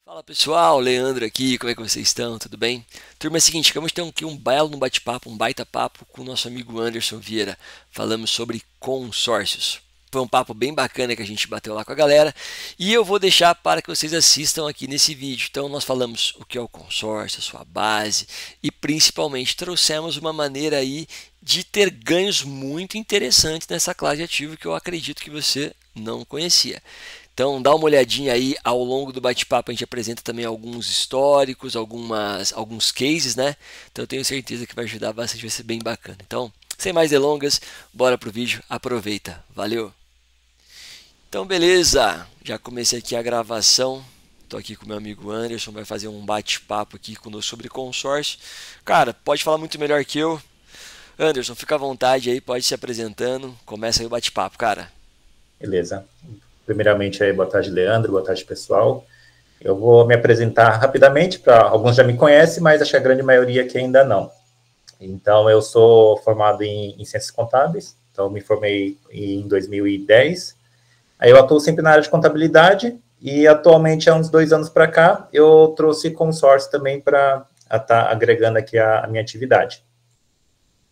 Fala pessoal, Leandro aqui, como é que vocês estão? Tudo bem? Turma, é o seguinte, acabamos de ter aqui um belo no bate-papo, um baita papo com o nosso amigo Anderson Vieira. Falamos sobre consórcios. Foi um papo bem bacana que a gente bateu lá com a galera e eu vou deixar para que vocês assistam aqui nesse vídeo. Então, nós falamos o que é o consórcio, a sua base e principalmente trouxemos uma maneira aí de ter ganhos muito interessantes nessa classe de ativo que eu acredito que você não conhecia. Então, dá uma olhadinha aí ao longo do bate-papo. A gente apresenta também alguns históricos, alguns cases, né? Então, eu tenho certeza que vai ajudar bastante, vai ser bem bacana. Então, sem mais delongas, bora pro vídeo. Aproveita. Valeu! Então, beleza. Já comecei aqui a gravação. Estou aqui com meu amigo Anderson, vai fazer um bate-papo aqui conosco sobre consórcio. Cara, pode falar muito melhor que eu. Anderson, fica à vontade aí, pode se apresentando. Começa aí o bate-papo, cara. Beleza. Primeiramente, aí, boa tarde, Leandro, boa tarde, pessoal. Eu vou me apresentar rapidamente, para alguns já me conhecem, mas acho que a grande maioria aqui ainda não. Então, eu sou formado em Ciências Contábeis, então me formei em 2010. Aí eu atuo sempre na área de contabilidade e atualmente, há uns 2 anos para cá, eu trouxe consórcio também para estar agregando aqui a minha atividade.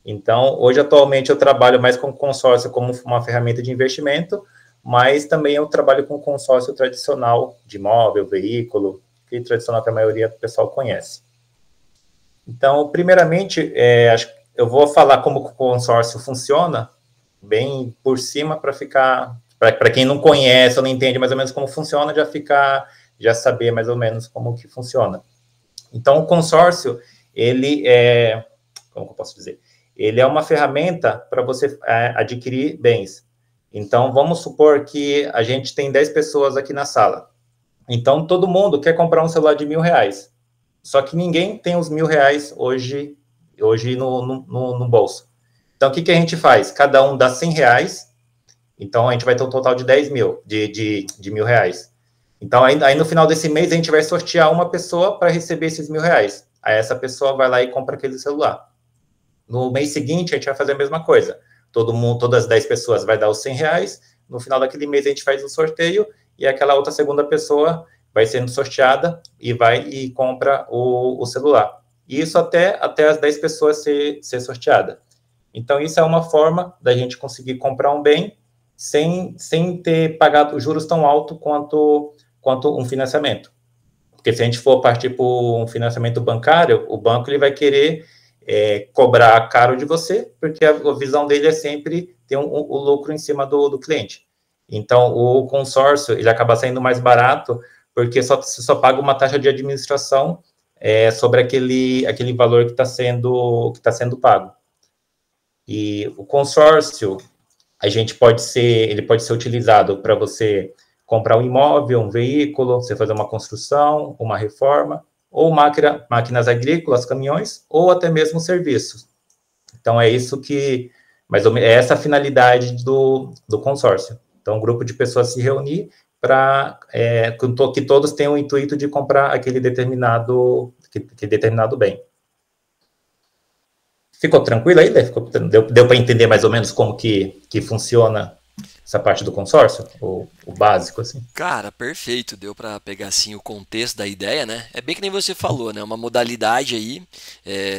Então, hoje, atualmente, eu trabalho mais com consórcio como uma ferramenta de investimento, mas também eu trabalho com consórcio tradicional de imóvel, veículo, que é tradicional que a maioria do pessoal conhece. Então, primeiramente, acho que eu vou falar como o consórcio funciona, bem por cima, para ficar, para quem não conhece ou não entende mais ou menos como funciona, já saber mais ou menos como que funciona. Então, o consórcio, ele é, como eu posso dizer? Ele é uma ferramenta para você adquirir bens. Então, vamos supor que a gente tem 10 pessoas aqui na sala. Então, todo mundo quer comprar um celular de R$ 1.000. Só que ninguém tem os R$ 1.000 hoje no bolso. Então, o que a gente faz? Cada um dá R$ 100, então a gente vai ter um total de 10 mil, de R$ 1.000. Então, aí no final desse mês, a gente vai sortear uma pessoa para receber esses R$ 1.000. Aí essa pessoa vai lá e compra aquele celular. No mês seguinte, a gente vai fazer a mesma coisa. Todo mundo, todas as 10 pessoas vai dar os R$ 100. No final daquele mês, a gente faz um sorteio e aquela outra segunda pessoa vai sendo sorteada e vai e compra o celular. Isso até as 10 pessoas ser sorteada. Então, isso é uma forma da gente conseguir comprar um bem sem ter pagado juros tão alto quanto um financiamento. Porque se a gente for partir para um financiamento bancário, o banco ele vai querer cobrar caro de você, porque a visão dele é sempre ter o lucro em cima do cliente. Então, o consórcio ele acaba saindo mais barato, porque você só paga uma taxa de administração sobre aquele valor que está sendo pago. E o consórcio, ele pode ser utilizado para você comprar um imóvel, um veículo, você fazer uma construção, uma reforma, ou máquinas agrícolas, caminhões, ou até mesmo serviços. Então, é isso que, mais ou menos, é essa a finalidade do consórcio. Então, um grupo de pessoas se reunir para que todos tenham o intuito de comprar aquele determinado bem. Ficou tranquilo aí? Deu para entender mais ou menos como que funciona essa parte do consórcio? O básico, assim? Cara, perfeito. Deu para pegar assim o contexto da ideia, né? É bem que nem você falou, né? Uma modalidade aí.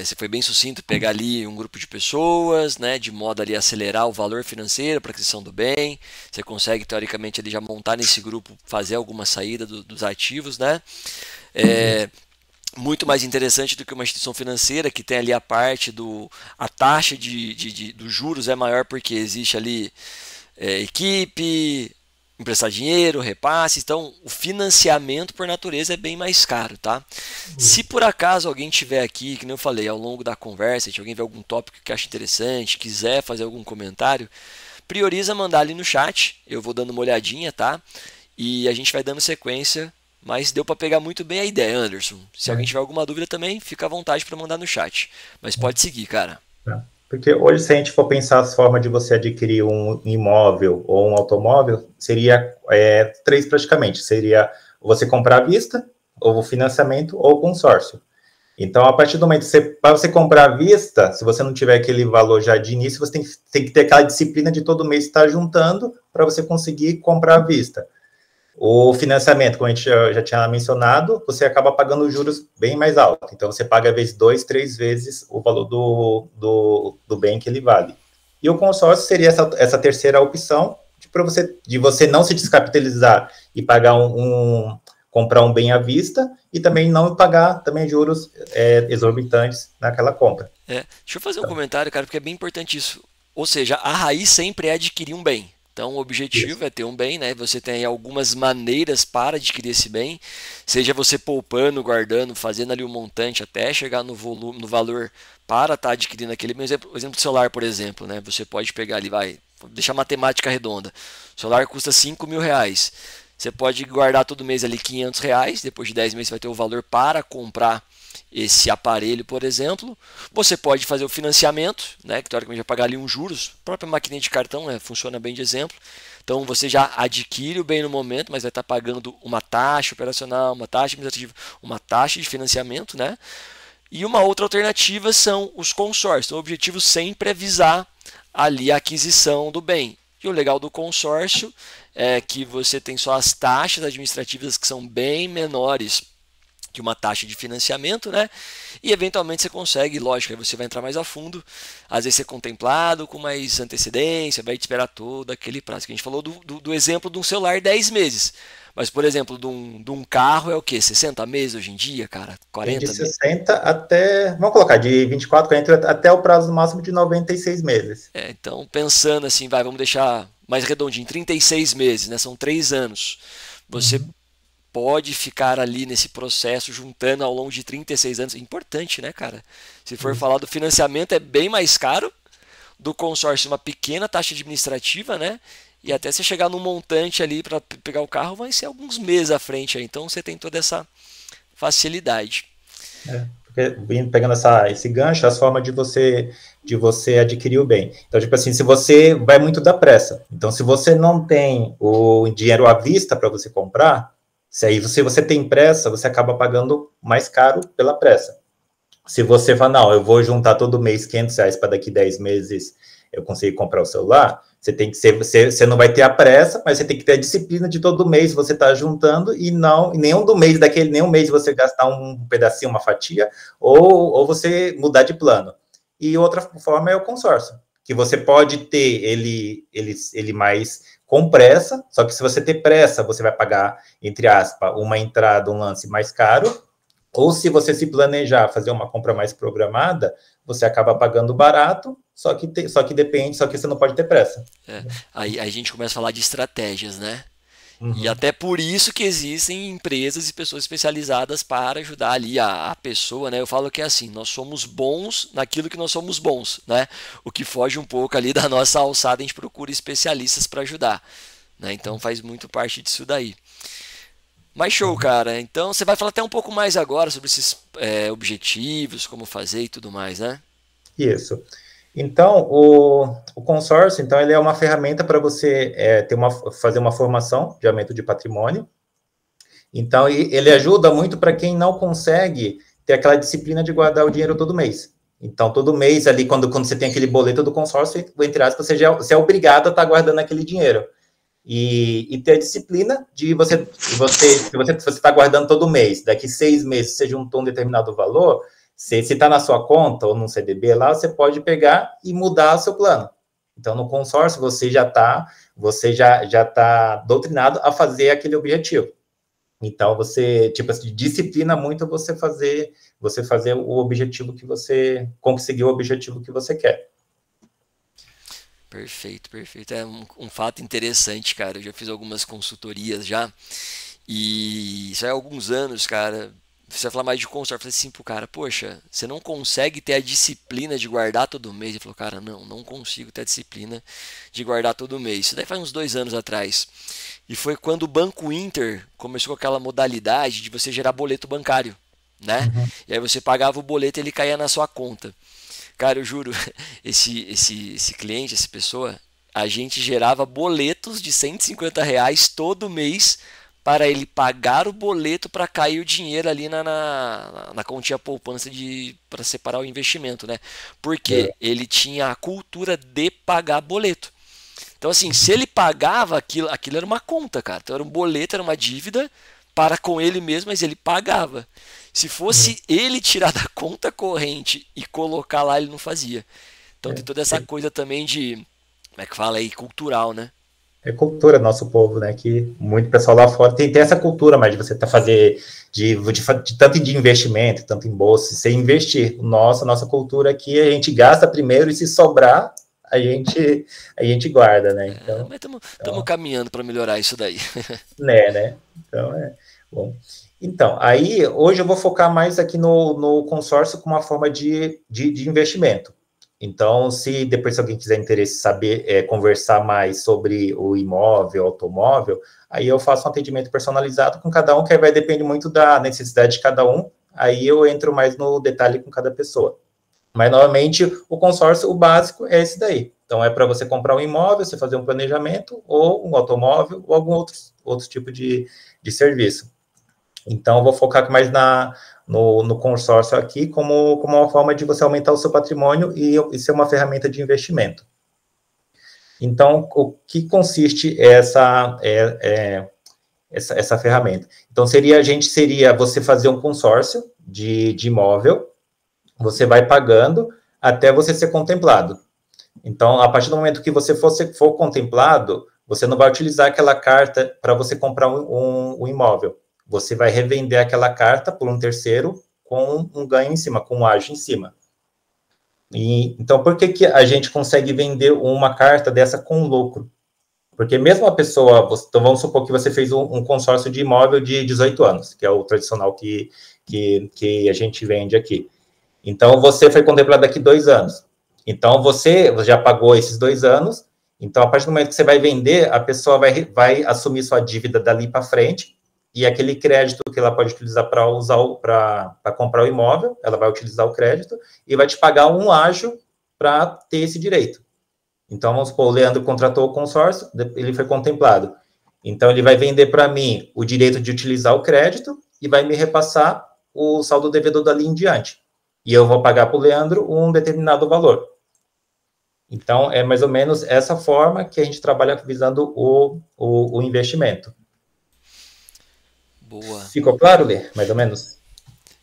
Você foi bem sucinto, pegar ali um grupo de pessoas, né? De modo ali a acelerar o valor financeiro para aquisição do bem. Você consegue teoricamente ali já montar nesse grupo, fazer alguma saída dos ativos, né? É, muito mais interessante do que uma instituição financeira que tem ali a parte a taxa dos juros é maior porque existe ali equipe, emprestar dinheiro, repasse. Então, o financiamento por natureza é bem mais caro, tá? Se por acaso alguém tiver aqui, que nem eu falei, ao longo da conversa, se alguém ver algum tópico que acha interessante, quiser fazer algum comentário, prioriza mandar ali no chat. Eu vou dando uma olhadinha, tá? E a gente vai dando sequência. Mas deu para pegar muito bem a ideia, Anderson. Se alguém tiver alguma dúvida também, fica à vontade para mandar no chat. Mas pode seguir, cara. Porque hoje, se a gente for pensar as formas de você adquirir um imóvel ou um automóvel, seria três praticamente. Seria você comprar à vista, ou o financiamento, ou o consórcio. Então, a partir do momento para você comprar à vista, se você não tiver aquele valor já de início, você tem que ter aquela disciplina de todo mês estar juntando para você conseguir comprar à vista. O financiamento, como a gente já tinha mencionado, você acaba pagando juros bem mais altos. Então, você paga, às vezes, 2, 3 vezes o valor do bem que ele vale. E o consórcio seria essa terceira opção de você não se descapitalizar e pagar comprar um bem à vista e também não pagar também juros exorbitantes naquela compra. Deixa eu fazer um comentário, cara, porque é bem importante isso. Ou seja, a raiz sempre é adquirir um bem. Então, o objetivo Isso. é ter um bem, né? Você tem algumas maneiras para adquirir esse bem, seja você poupando, guardando, fazendo ali um montante até chegar no volume, no valor para estar adquirindo aquele bem. O exemplo do celular, por exemplo, né? Você pode pegar ali, deixar a matemática redonda. O celular custa 5 mil reais. Você pode guardar todo mês ali 500 reais. Depois de 10 meses você vai ter o valor para comprar esse aparelho, por exemplo. Você pode fazer o financiamento, né, que teoricamente vai pagar ali uns juros. A própria maquininha de cartão, né, funciona bem de exemplo. Então você já adquire o bem no momento, mas vai estar pagando uma taxa operacional, uma taxa administrativa, uma taxa de financiamento, né? E uma outra alternativa são os consórcios. Então, o objetivo sempre é visar ali a aquisição do bem. E o legal do consórcio é que você tem só as taxas administrativas que são bem menores que uma taxa de financiamento, né? E eventualmente você consegue, lógico, aí você vai entrar mais a fundo, às vezes ser contemplado com mais antecedência, vai te esperar todo aquele prazo. Que a gente falou do exemplo de um celular 10 meses. Mas, por exemplo, de um carro é o quê? 60 meses hoje em dia, cara? Tem de 40 meses? 60 até, vamos colocar, de 24, 40 até o prazo máximo de 96 meses. Então, pensando assim, vamos deixar mais redondinho, 36 meses, né? São 3 anos. Você pode ficar ali nesse processo juntando ao longo de 36 anos. Importante, né, cara? Se for falar do financiamento, é bem mais caro, do consórcio uma pequena taxa administrativa, né? E até você chegar num montante ali para pegar o carro, vai ser alguns meses à frente aí. Então você tem toda essa facilidade. Porque, pegando esse gancho, as formas de você adquirir o bem. Então, tipo assim, se você vai muito da pressa, então se você não tem o dinheiro à vista para você comprar, se você tem pressa, você acaba pagando mais caro pela pressa. Se você fala, não, eu vou juntar todo mês R$ 500 para daqui 10 meses eu conseguir comprar o celular, você não vai ter a pressa, mas você tem que ter a disciplina de todo mês você tá juntando e não, nenhum mês você gastar um pedacinho, uma fatia, ou você mudar de plano. E outra forma é o consórcio, que você pode ter ele mais com pressa, só que se você ter pressa, você vai pagar, entre aspas, uma entrada, um lance mais caro, ou se você se planejar fazer uma compra mais programada, você acaba pagando barato, só que você não pode ter pressa. Aí a gente começa a falar de estratégias, né? E Uhum. até por isso que existem empresas e pessoas especializadas para ajudar ali a pessoa, né? Eu falo que é assim, nós somos bons naquilo que nós somos bons, né? O que foge um pouco ali da nossa alçada, a gente procura especialistas para ajudar, né? Então faz muito parte disso daí. Mas show, cara. Então você vai falar até um pouco mais agora sobre esses objetivos, como fazer e tudo mais, né? Isso. Então, o consórcio, então, ele é uma ferramenta para você fazer uma formação de aumento de patrimônio. Então, ele ajuda muito para quem não consegue ter aquela disciplina de guardar o dinheiro todo mês. Então, todo mês ali, quando você tem aquele boleto do consórcio, entre aspas, você é obrigado a estar guardando aquele dinheiro. E ter a disciplina de se você está guardando todo mês, daqui 6 meses você juntou um determinado valor, se está na sua conta ou no CDB lá, você pode pegar e mudar o seu plano. Então, no consórcio, você já tá doutrinado a fazer aquele objetivo. Então, você, tipo assim, disciplina muito você fazer o objetivo que você conseguir o objetivo que você quer. Perfeito, perfeito. É um fato interessante, cara. Eu já fiz algumas consultorias já. E isso é há alguns anos, cara. Você vai falar mais de consórcio. Eu falei assim pro cara, poxa, você não consegue ter a disciplina de guardar todo mês? Ele falou, cara, não consigo ter a disciplina de guardar todo mês. Isso daí faz uns 2 anos atrás. E foi quando o Banco Inter começou com aquela modalidade de você gerar boleto bancário, né? Uhum. E aí você pagava o boleto e ele caía na sua conta. Cara, eu juro, esse cliente, essa pessoa, a gente gerava boletos de R$ 150 todo mês para ele pagar o boleto para cair o dinheiro ali na continha poupança para separar o investimento, né? Porque ele tinha a cultura de pagar boleto. Então, assim, se ele pagava aquilo, aquilo era uma conta, cara. Então, era um boleto, era uma dívida para com ele mesmo, mas ele pagava. Se Uhum. fosse ele tirar da conta corrente e colocar lá, ele não fazia. Então, tem toda essa É, coisa também de, como é que fala aí, cultural, né? é cultura do nosso povo, né? Que muito pessoal lá fora tem essa cultura mais de você fazer de tanto de investimento, tanto em bolsa, você investir. Nossa cultura aqui a gente gasta primeiro e se sobrar a gente guarda, né? É, mas estamos Então caminhando para melhorar isso daí. né? Então é bom. Então, aí hoje eu vou focar mais aqui no consórcio como uma forma de investimento. Então, se depois se alguém quiser interesse saber, conversar mais sobre o imóvel, automóvel, aí eu faço um atendimento personalizado com cada um, que aí vai depender muito da necessidade de cada um. Aí eu entro mais no detalhe com cada pessoa. Mas, novamente, o consórcio, o básico é esse daí. Então, é para você comprar um imóvel, você fazer um planejamento, ou um automóvel, ou algum outro tipo de serviço. Então, eu vou focar mais no consórcio aqui como uma forma de você aumentar o seu patrimônio e ser uma ferramenta de investimento. Então, o que consiste essa ferramenta? Então, seria você fazer um consórcio de imóvel, você vai pagando até você ser contemplado. Então, a partir do momento que você for contemplado, você não vai utilizar aquela carta para você comprar um imóvel. Você vai revender aquela carta por um terceiro com um ganho em cima, com um ágio em cima. Então, por que a gente consegue vender uma carta dessa com lucro? Porque mesmo a pessoa, então vamos supor que você fez um consórcio de imóvel de 18 anos, que é o tradicional que a gente vende aqui. Então, você foi contemplado daqui 2 anos. Então, você já pagou esses 2 anos. Então, a partir do momento que você vai vender, a pessoa vai assumir sua dívida dali para frente. E aquele crédito que ela pode utilizar para comprar o imóvel, ela vai utilizar o crédito e vai te pagar um ágio para ter esse direito. Então, vamos supor, o Leandro contratou o consórcio, ele foi contemplado. Então, ele vai vender para mim o direito de utilizar o crédito e vai me repassar o saldo devedor dali em diante. E eu vou pagar para o Leandro um determinado valor. Então, é mais ou menos essa forma que a gente trabalha visando o investimento. Boa. Ficou claro, Lê? Mais ou menos?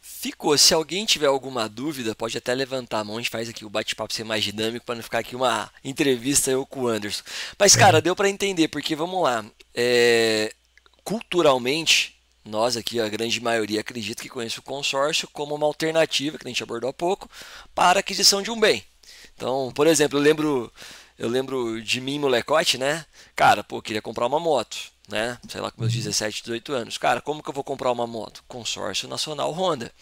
Ficou. Se alguém tiver alguma dúvida, pode até levantar a mão. A gente faz aqui o bate-papo ser mais dinâmico para não ficar aqui uma entrevista eu com o Anderson. Mas, cara, Uhum. deu para entender, porque vamos lá. Culturalmente, nós aqui, a grande maioria, acredita que conhece o consórcio como uma alternativa, que a gente abordou há pouco, para a aquisição de um bem. Então, por exemplo, eu lembro de mim, molecote, né? Cara, pô, queria comprar uma moto, né? Sei lá, com meus 17, 18 anos. Cara, como que eu vou comprar uma moto? Consórcio Nacional Honda.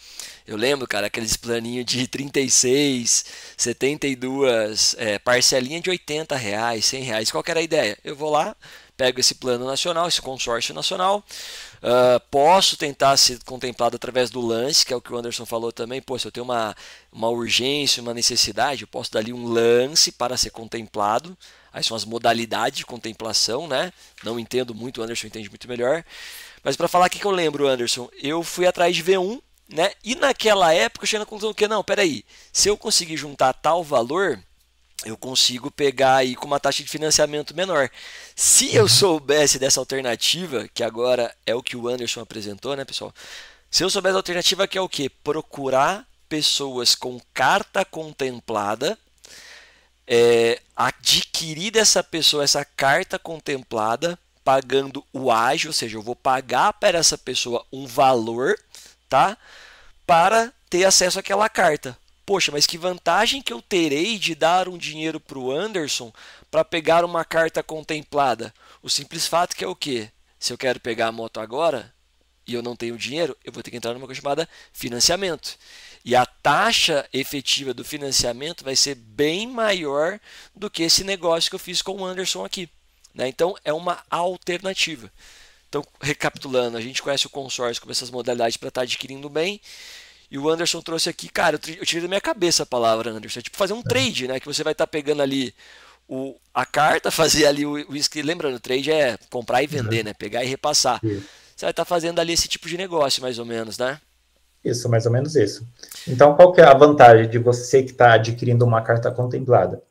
Eu lembro, cara, aqueles planinhos de 36, 72, parcelinha de R$ 80, R$ 100. Qual que era a ideia? Eu vou lá, pego esse plano nacional, esse consórcio nacional, posso tentar ser contemplado através do lance, que é o que o Anderson falou também. Pô, se eu tenho uma urgência, uma necessidade, eu posso dar ali um lance para ser contemplado. Aí são as modalidades de contemplação, né? Não entendo muito, o Anderson entende muito melhor. Mas para falar o que eu lembro, Anderson, eu fui atrás de V1, né? E naquela época eu cheguei na conclusão que, não, peraí, se eu conseguir juntar tal valor, eu consigo pegar aí com uma taxa de financiamento menor. Se eu Uhum. soubesse dessa alternativa, que agora é o que o Anderson apresentou, né, pessoal? Se eu soubesse a alternativa, que é o quê? Procurar pessoas com carta contemplada, adquirir dessa pessoa essa carta contemplada, pagando o ágio, ou seja, eu vou pagar para essa pessoa um valor, tá? Para ter acesso àquela carta. Poxa, mas que vantagem que eu terei de dar um dinheiro para o Anderson para pegar uma carta contemplada? O simples fato que é o quê? Se eu quero pegar a moto agora e eu não tenho dinheiro, eu vou ter que entrar numa coisa chamada financiamento. E a taxa efetiva do financiamento vai ser bem maior do que esse negócio que eu fiz com o Anderson aqui, né? Então é uma alternativa. Então, recapitulando, a gente conhece o consórcio com essas modalidades para estar adquirindo bem. E o Anderson trouxe aqui, cara, eu tirei da minha cabeça a palavra, Anderson. É tipo fazer um trade, né? Que você vai estar pegando ali a carta, fazer ali o esquema. Lembrando, o trade é comprar e vender, Uhum. né? Pegar e repassar. Isso. Você vai estar fazendo ali esse tipo de negócio, mais ou menos, né? Isso, mais ou menos isso. Então, qual que é a vantagem de você que está adquirindo uma carta contemplada?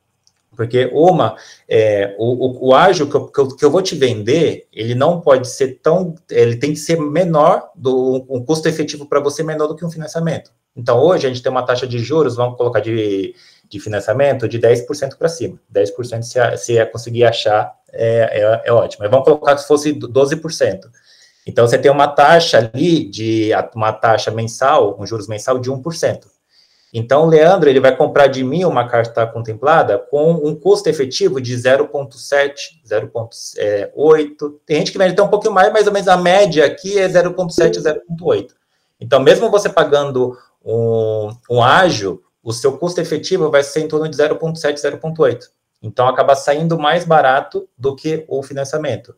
Porque o ágio que eu vou te vender, ele não pode ser tão, ele tem que ser menor, um custo efetivo para você menor do que um financiamento. Então, hoje a gente tem uma taxa de juros, vamos colocar de financiamento, de 10% para cima. 10% se conseguir achar, é ótimo. Mas vamos colocar que se fosse 12%. Então, você tem uma taxa ali, uma taxa mensal, um juros mensal de 1%. Então, o Leandro, ele vai comprar de mim uma carta contemplada com um custo efetivo de 0,7, 0,8. Tem gente que vende até um pouquinho mais ou menos a média aqui é 0,7, 0,8. Então, mesmo você pagando um ágio, o seu custo efetivo vai ser em torno de 0,7, 0,8. Então, acaba saindo mais barato do que o financiamento.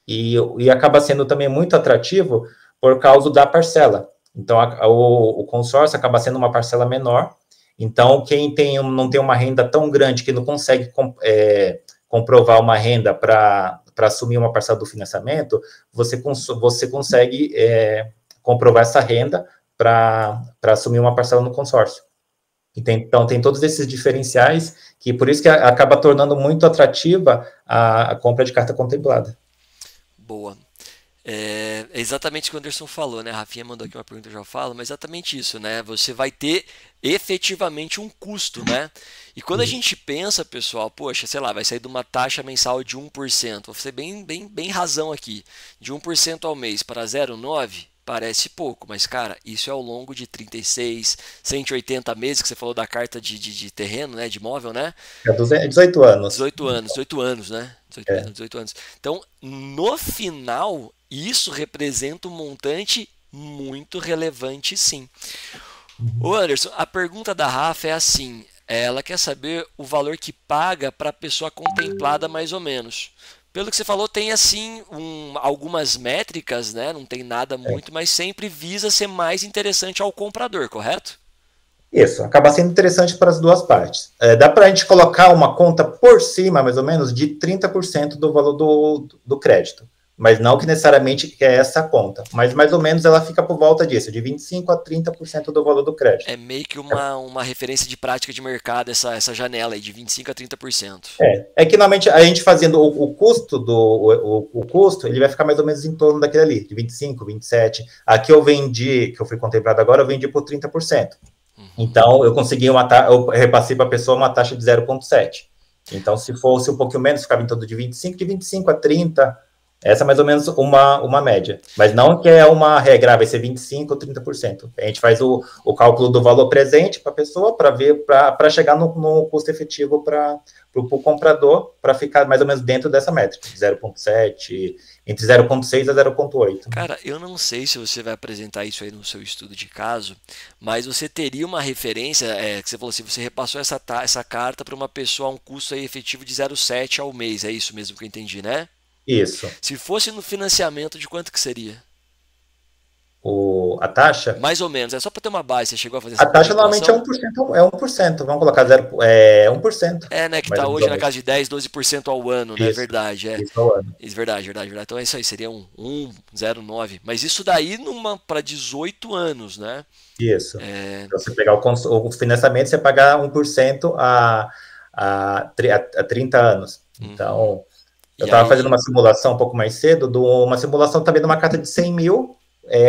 E acaba sendo também muito atrativo por causa da parcela. Então, o consórcio acaba sendo uma parcela menor. Então, quem não tem uma renda tão grande, que não consegue comprovar uma renda para assumir uma parcela do financiamento, você consegue comprovar essa renda para assumir uma parcela no consórcio. Então, tem todos esses diferenciais, que por isso que acaba tornando muito atrativa a compra de carta contemplada. Boa. É exatamente o que o Anderson falou, né? A Rafinha mandou aqui uma pergunta, eu já falo, mas exatamente isso, né? Você vai ter efetivamente um custo, né? E quando a gente pensa, pessoal, poxa, sei lá, vai sair de uma taxa mensal de 1%, vou ser bem razão aqui, de 1% ao mês para 0,9%, parece pouco, mas cara, isso é ao longo de 36, 180 meses, que você falou da carta de terreno, né? De imóvel, né? 18 anos. 18 anos, né? 18 anos. Então, no final, isso representa um montante muito relevante, sim. Ô Anderson, a pergunta da Rafa é assim: ela quer saber o valor que paga para a pessoa contemplada, mais ou menos. Pelo que você falou, tem assim algumas métricas, né? Não tem nada muito, mas sempre visa ser mais interessante ao comprador, correto? Isso, acaba sendo interessante para as duas partes. Dá para a gente colocar uma conta por cima, mais ou menos, de 30% do valor do crédito. Mas não que necessariamente é essa conta. Mas mais ou menos ela fica por volta disso, de 25% a 30% do valor do crédito. É meio que uma referência de prática de mercado, essa janela aí, de 25% a 30%. É que normalmente a gente fazendo o custo, o custo, ele vai ficar mais ou menos em torno daquele ali, de 25%, 27%. Aqui eu vendi, que eu fui contemplado agora, eu vendi por 30%. Então, eu eu repassei para a pessoa uma taxa de 0,7. Então, se fosse um pouquinho menos, ficava em torno de 25 a 30. Essa é mais ou menos uma média. Mas não que é uma regra, vai ser 25 ou 30%. A gente faz o cálculo do valor presente para a pessoa, para chegar no custo efetivo para o comprador, para ficar mais ou menos dentro dessa métrica, 0,7, entre 0,6 a 0,8. Cara, eu não sei se você vai apresentar isso aí no seu estudo de caso, mas você teria uma referência, que você falou assim, você repassou essa carta para uma pessoa a um custo aí efetivo de 0,7 ao mês, é isso mesmo que eu entendi, né? Isso. Se fosse no financiamento, de quanto que seria? A taxa? Mais ou menos, é só para ter uma base, você chegou a fazer essa A taxa normalmente é 1%, vamos colocar 1%. né, que Mais está ou hoje na menos. casa de 10, 12% ao ano, né? Verdade, Isso ao ano. Isso, verdade. Então é isso aí, seria 0,9. Mas isso daí para 18 anos, né? Isso. Então, você pegar o financiamento, você pagar 1% a 30 anos. Então, eu estava fazendo uma simulação um pouco mais cedo, uma simulação também de uma carta de 100 mil,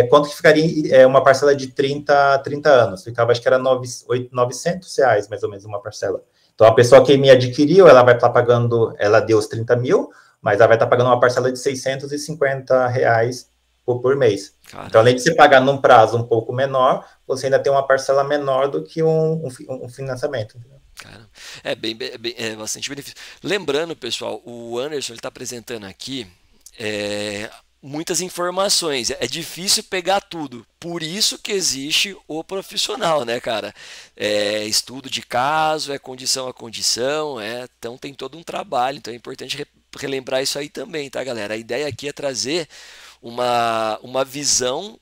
quanto que ficaria uma parcela de 30 anos? Ficava, acho que era R$900, mais ou menos, uma parcela. Então, a pessoa que me adquiriu, ela vai estar pagando, ela deu os 30 mil, mas ela vai estar pagando uma parcela de R$650 por mês. Caramba. Então, além de você pagar num prazo um pouco menor, você ainda tem uma parcela menor do que um financiamento. Cara, é bastante benefício. Lembrando, pessoal, o Anderson está apresentando aqui muitas informações. É difícil pegar tudo. Por isso que existe o profissional, né, cara? Estudo de caso, condição a condição, então tem todo um trabalho. Então é importante relembrar isso aí também, tá, galera? A ideia aqui é trazer uma visão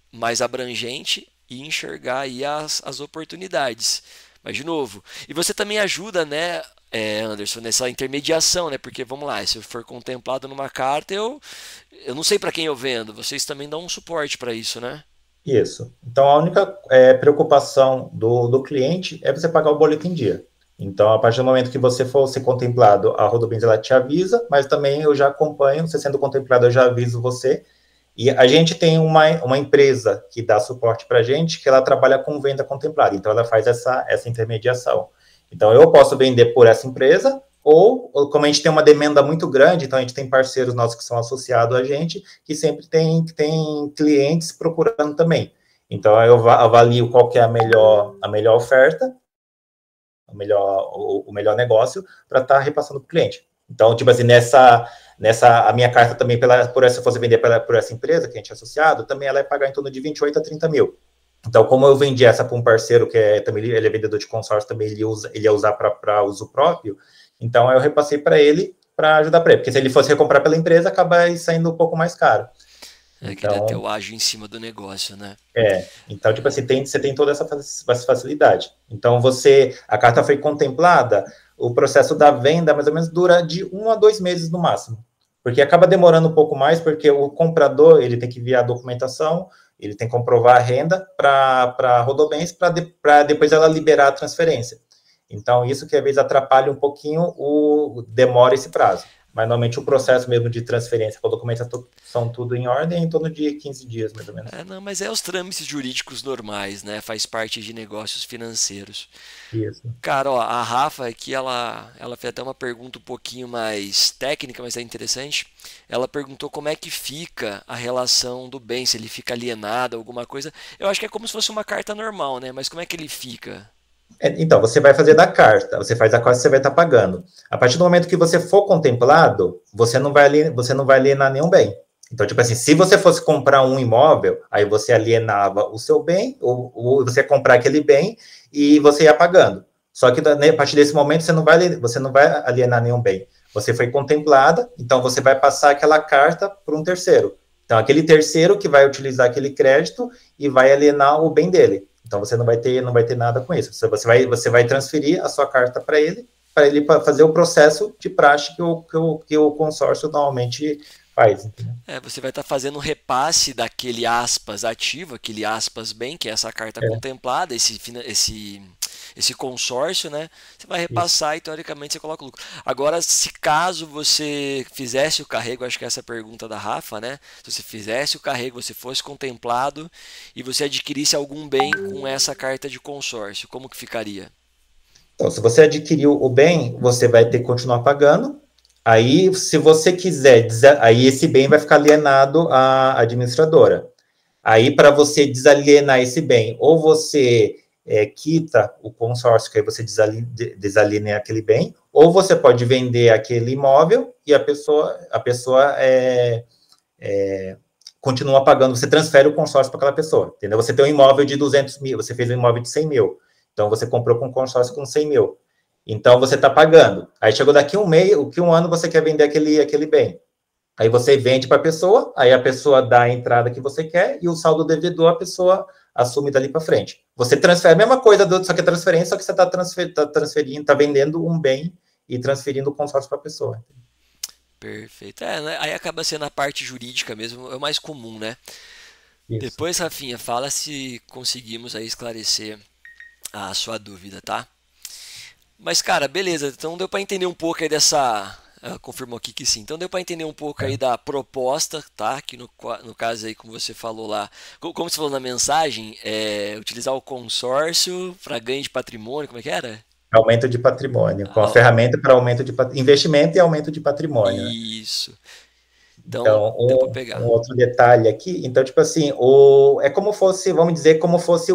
mais abrangente e enxergar aí as oportunidades. Mas, de novo, e você também ajuda, né, Anderson, nessa intermediação, né? Porque, vamos lá, se eu for contemplado numa carta, eu não sei para quem eu vendo. Vocês também dão um suporte para isso, né? Isso. Então, a única preocupação do cliente é você pagar o boleto em dia. Então, a partir do momento que você for ser contemplado, a Rodobens ela te avisa, mas também eu já acompanho, você sendo contemplado, eu já aviso você. E a gente tem uma empresa que dá suporte para a gente, que ela trabalha com venda contemplada, então ela faz essa intermediação. Então, eu posso vender por essa empresa, ou como a gente tem uma demanda muito grande, então a gente tem parceiros nossos que são associados a gente, que sempre tem clientes procurando também. Então, eu avalio qual que é a melhor oferta, o melhor negócio para estar repassando para o cliente. Então, tipo assim, a minha carta também, se eu fosse vender por essa empresa, que a gente é associado, também ela ia pagar em torno de 28 a 30 mil. Então, como eu vendi essa para um parceiro, que também ele é vendedor de consórcio, também ele ia usar para uso próprio, então eu repassei para ele para ajudar para ele, porque se ele fosse recomprar pela empresa, acaba saindo um pouco mais caro. É que ele até o ágio em cima do negócio, né? Então, tipo assim, você tem toda essa facilidade. Então, a carta foi contemplada, o processo da venda mais ou menos dura de 1 a 2 meses no máximo. Porque acaba demorando um pouco mais, porque o comprador, ele tem que enviar a documentação, ele tem que comprovar a renda para a Rodobens, para depois ela liberar a transferência. Então, isso que às vezes atrapalha um pouquinho, demora esse prazo. Mas, normalmente, o processo mesmo de transferência com a documentação são tudo em ordem, em torno de 15 dias, mais ou menos. Não, mas é os trâmites jurídicos normais, né? Faz parte de negócios financeiros. Isso. Cara, ó, a Rafa aqui, ela fez até uma pergunta um pouquinho mais técnica, mas é interessante. Ela perguntou como é que fica a relação do bem, se ele fica alienado, alguma coisa. Eu acho que é como se fosse uma carta normal, né? Mas como é que ele fica? Então, você vai fazer da carta, você faz a carta, você vai estar pagando. A partir do momento que você for contemplado, você não vai alienar nenhum bem. Então, tipo assim, se você fosse comprar um imóvel, aí você alienava o seu bem, ou você ia comprar aquele bem e você ia pagando. Só que a partir desse momento você não vai alienar nenhum bem. Você foi contemplada, então você vai passar aquela carta para um terceiro. Então, aquele terceiro que vai utilizar aquele crédito e vai alienar o bem dele. Então, você não vai ter nada com isso. Você vai transferir a sua carta para ele fazer o processo de praxe que o consórcio normalmente faz. Entendeu? Você vai estar fazendo um repasse daquele aspas ativo, aquele aspas bem, que é essa carta contemplada, esse consórcio, né? Você vai repassar e teoricamente você coloca o lucro. Agora, se caso você fizesse o carrego, acho que essa é a pergunta da Rafa, né? Se você fizesse o carrego, você fosse contemplado e você adquirisse algum bem com essa carta de consórcio, como que ficaria? Então, se você adquiriu o bem, você vai ter que continuar pagando. Aí, se você quiser, aí esse bem vai ficar alienado à administradora. Aí, para você desalienar esse bem, ou você quita o consórcio, que aí você desalinea aquele bem, ou você pode vender aquele imóvel e a pessoa continua pagando, você transfere o consórcio para aquela pessoa, entendeu? Você tem um imóvel de 200 mil, você fez um imóvel de 100 mil, então você comprou com consórcio com 100 mil, então você está pagando, aí chegou daqui um ano você quer vender aquele bem, aí você vende para a pessoa, aí a pessoa dá a entrada que você quer e o saldo devedor a pessoa assume dali para frente. Você transfere a mesma coisa, só que é transferência, só que você está transferindo, está vendendo um bem e transferindo o consórcio para a pessoa. Perfeito. Né, aí acaba sendo a parte jurídica mesmo, é o mais comum, né? Isso. Depois, Rafinha, fala se conseguimos aí esclarecer a sua dúvida, tá? Mas, cara, beleza. Então deu para entender um pouco aí dessa. Confirmou aqui que sim. Então deu para entender um pouco aí da proposta, tá? Que no caso aí, como você falou lá, como você falou na mensagem, utilizar o consórcio para ganho de patrimônio, como é que era? Aumento de patrimônio, com a ferramenta para aumento de investimento e aumento de patrimônio. Né? Isso. Então, Então, deu para um pegar. outro detalhe aqui, então, tipo assim, é como fosse, vamos dizer, como fosse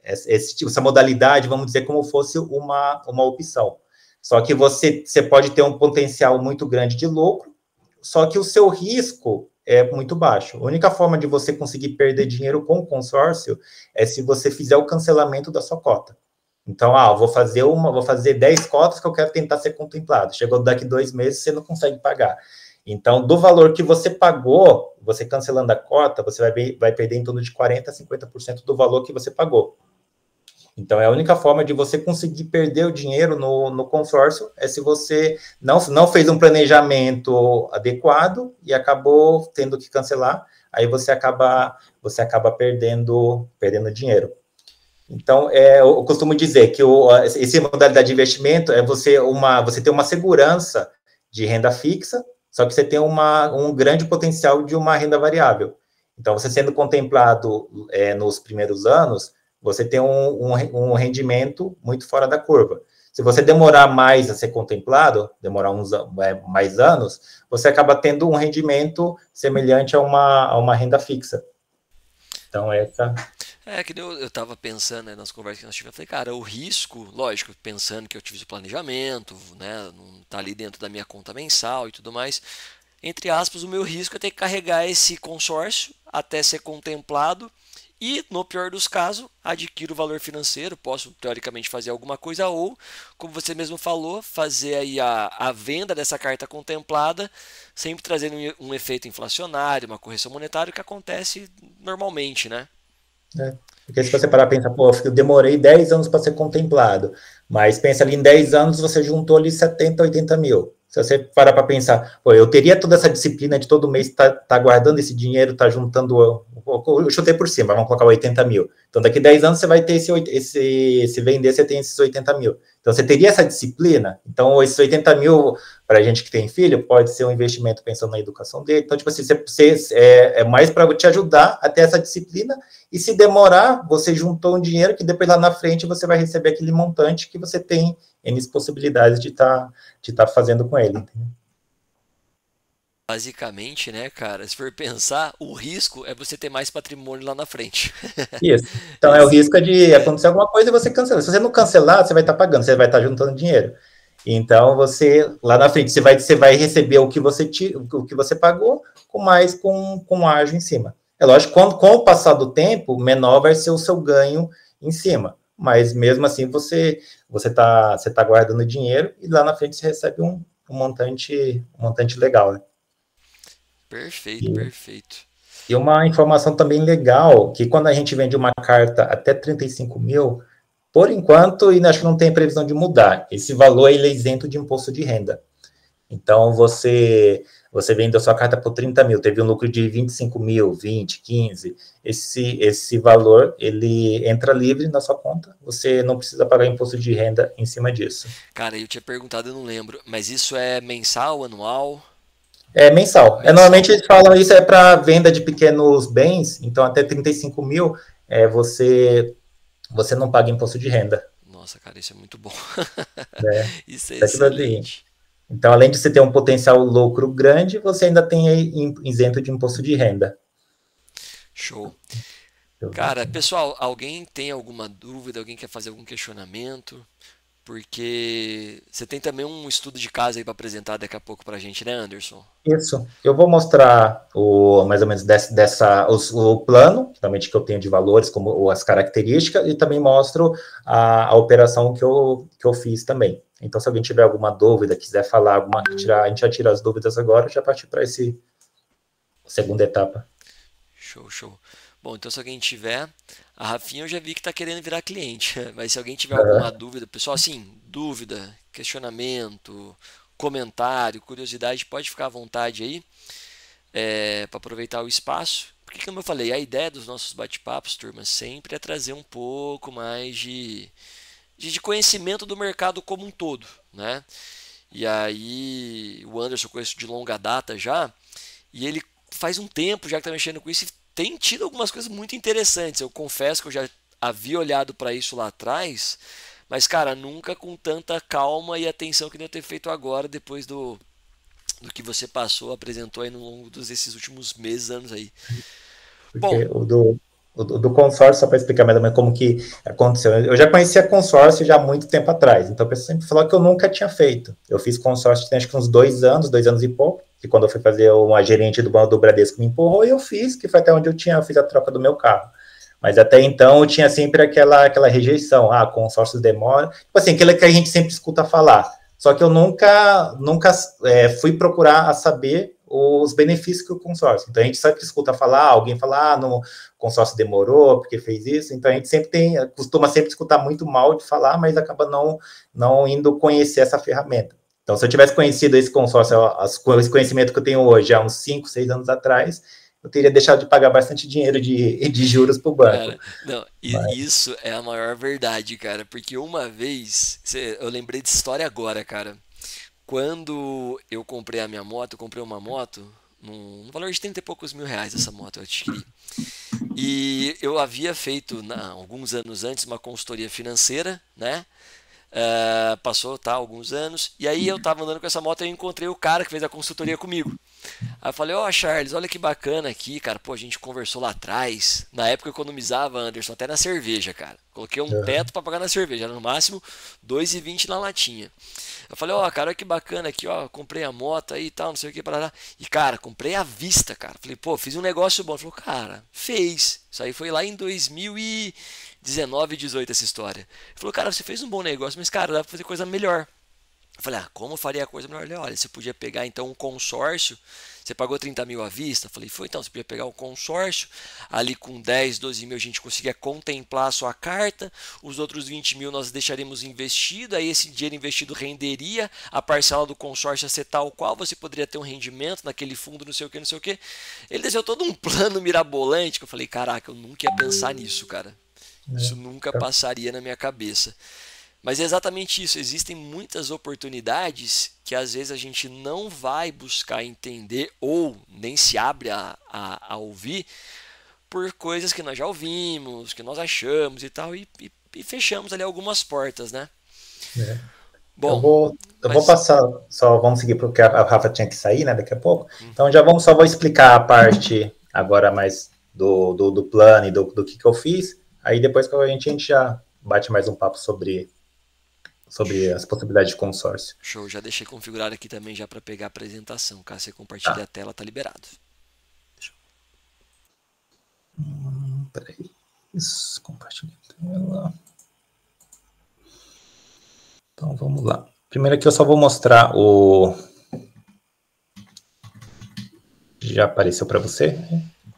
essa modalidade, vamos dizer, como fosse uma opção. Só que você pode ter um potencial muito grande de lucro, só que o seu risco é muito baixo. A única forma de você conseguir perder dinheiro com o consórcio é se você fizer o cancelamento da sua cota. Então, vou fazer 10 cotas que eu quero tentar ser contemplado. Chegou daqui 2 meses, você não consegue pagar. Então, do valor que você pagou, você cancelando a cota, você vai perder em torno de 40% a 50% do valor que você pagou. Então, é a única forma de você conseguir perder o dinheiro no consórcio é se você não fez um planejamento adequado e acabou tendo que cancelar, aí você acaba perdendo dinheiro. Então, eu costumo dizer que esse modalidade de investimento é você ter uma segurança de renda fixa, só que você tem um grande potencial de uma renda variável. Então, você sendo contemplado nos primeiros anos, você tem um rendimento muito fora da curva. Se você demorar mais a ser contemplado, demorar mais anos, você acaba tendo um rendimento semelhante a uma renda fixa. Então, essa... Que eu tava pensando, né, nas conversas que nós tivemos, eu falei, cara, o risco, lógico, pensando que eu tive o planejamento, né, não tá ali dentro da minha conta mensal e tudo mais, entre aspas, o meu risco é ter que carregar esse consórcio até ser contemplado e, no pior dos casos, adquiro o valor financeiro, posso teoricamente fazer alguma coisa ou, como você mesmo falou, fazer aí a venda dessa carta contemplada, sempre trazendo um efeito inflacionário, uma correção monetária, que acontece normalmente, né? Porque se você parar para pensar, pô, eu demorei 10 anos para ser contemplado, mas pensa ali em 10 anos você juntou ali 70, 80 mil. Se você parar para pensar, pô, eu teria toda essa disciplina de todo mês tá guardando esse dinheiro, tá juntando, eu chutei por cima, vamos colocar 80 mil. Então daqui 10 anos você vai ter se vender, você tem esses 80 mil. Então você teria essa disciplina, então esses 80 mil, para a gente que tem filho, pode ser um investimento pensando na educação dele. Então, tipo assim, é mais para te ajudar a ter essa disciplina, e se demorar, você juntou um dinheiro que depois lá na frente você vai receber aquele montante que você tem N possibilidades de tá fazendo com ele. Entendeu? Basicamente, né, cara, se for pensar, o risco é você ter mais patrimônio lá na frente. Isso. Então, é o risco de acontecer alguma coisa e você cancelar. Se você não cancelar, você vai estar pagando, você vai estar juntando dinheiro. Então, você, lá na frente, você vai receber o que você pagou, com ágio em cima. É lógico, com o passar do tempo, menor vai ser o seu ganho em cima. Mas, mesmo assim, você tá guardando dinheiro e lá na frente você recebe um montante legal, né? Perfeito, E, perfeito. e uma informação também legal, que quando a gente vende uma carta até 35 mil, por enquanto, e acho que não tem previsão de mudar, esse valor ele é isento de imposto de renda. Então, você vendeu sua carta por 30 mil, teve um lucro de 25 mil, 20, 15, esse valor, ele entra livre na sua conta, você não precisa pagar imposto de renda em cima disso. Cara, eu tinha perguntado, eu não lembro, mas isso é mensal, anual? É mensal. Mensal. Normalmente eles falam isso para venda de pequenos bens, então até 35 mil, você não paga imposto de renda. Nossa, cara, isso é muito bom. Né? Isso é Isso aqui vai. excelente. Então, além de você ter um potencial lucro grande, você ainda tem aí isento de imposto de renda. Show. Deixa eu ver Cara, aqui. pessoal, alguém tem alguma dúvida? Alguém quer fazer algum questionamento? Porque você tem também um estudo de caso aí para apresentar daqui a pouco pra gente, né, Anderson? Isso. Eu vou mostrar mais ou menos o plano, realmente que eu tenho de valores, como as características, e também mostro a operação que eu fiz também. Então, se alguém tiver alguma dúvida, quiser falar, a gente já tira as dúvidas agora, já partir para essa segunda etapa. Show, show. Bom, então se alguém tiver, a Rafinha eu já vi que está querendo virar cliente, mas se alguém tiver alguma Uhum. dúvida, pessoal, assim, dúvida, questionamento, comentário, curiosidade, pode ficar à vontade aí para aproveitar o espaço. Porque, como eu falei, a ideia dos nossos bate-papos, turma, sempre é trazer um pouco mais de conhecimento do mercado como um todo, né? E aí, o Anderson eu conheço de longa data já, e ele faz um tempo já que está mexendo com isso e tem tido algumas coisas muito interessantes. Eu confesso que eu já havia olhado para isso lá atrás, mas cara, nunca com tanta calma e atenção que eu ter feito agora, depois do que você passou, apresentou aí no longo desses últimos meses, anos aí. Bom, Porque o do consórcio, só para explicar mais ou menos como que aconteceu. Eu já conhecia consórcio já há muito tempo atrás, então a pessoa sempre falou que eu nunca tinha feito. Eu fiz consórcio tem acho que uns 2 anos e pouco, que quando eu fui fazer uma gerente do Bradesco me empurrou e eu fiz, que foi até onde eu fiz a troca do meu carro. Mas até então eu tinha sempre aquela rejeição, consórcios demora, tipo assim, aquilo que a gente sempre escuta falar. Só que eu nunca fui procurar a saber os benefícios que o consórcio. Então a gente sempre escuta falar, alguém falar, no consórcio demorou porque fez isso. Então a gente costuma sempre escutar muito mal de falar, mas acaba não indo conhecer essa ferramenta. Então, se eu tivesse conhecido esse consórcio, esse conhecimento que eu tenho hoje, há uns 5, 6 anos atrás, eu teria deixado de pagar bastante dinheiro de juros para o banco. Cara, não, isso é a maior verdade, cara, porque uma vez, eu lembrei dessa história agora, cara. Quando eu comprei a minha moto, eu comprei uma moto no valor de 30 e poucos mil reais essa moto eu adquiri. E eu havia feito, alguns anos antes, uma consultoria financeira, né? Passou, tá, alguns anos. E aí eu tava andando com essa moto e eu encontrei o cara que fez a consultoria comigo. Aí eu falei, ó, Charles, olha que bacana aqui, cara. Pô, a gente conversou lá atrás. Na época eu economizava, Anderson, até na cerveja, cara. Coloquei um teto pra pagar na cerveja. Era no máximo 2,20 na latinha. Eu falei, ó, cara, olha que bacana aqui, ó. Comprei a moto aí e tal, não sei o que, para lá. E, cara, comprei à vista, cara. Falei, pô, fiz um negócio bom. Ele falou, cara, fez. Isso aí foi lá em 2019, 18 essa história. Ele falou, cara, você fez um bom negócio, mas, cara, dá pra fazer coisa melhor. Eu falei, como eu faria a coisa melhor? Ele, olha, você podia pegar então um consórcio, você pagou 30 mil à vista? Eu falei, foi, então, você podia pegar um consórcio, ali com 10, 12 mil a gente conseguia contemplar a sua carta, os outros 20 mil nós deixaríamos investido, aí esse dinheiro investido renderia, a parcela do consórcio ia ser tal qual, você poderia ter um rendimento naquele fundo, não sei o que, não sei o que. Ele desenhou todo um plano mirabolante, que eu falei, caraca, eu nunca ia pensar nisso, cara. Isso nunca passaria na minha cabeça. Mas é exatamente isso, existem muitas oportunidades que às vezes a gente não vai buscar entender ou nem se abre a ouvir por coisas que nós já ouvimos, que nós achamos e tal, e fechamos ali algumas portas, né? É. Bom, eu vou passar, só vamos seguir porque a Rafa tinha que sair, né, daqui a pouco. Então só vou explicar a parte agora mais do plano e do que eu fiz, aí depois que a gente já bate mais um papo sobre as possibilidades de consórcio. Show, já deixei configurado aqui também já para pegar a apresentação. Caso você compartilhe a tela, tá liberado. Peraí. Isso, compartilhar a tela. Então, vamos lá. Primeiro aqui eu só vou mostrar o... Já apareceu para você?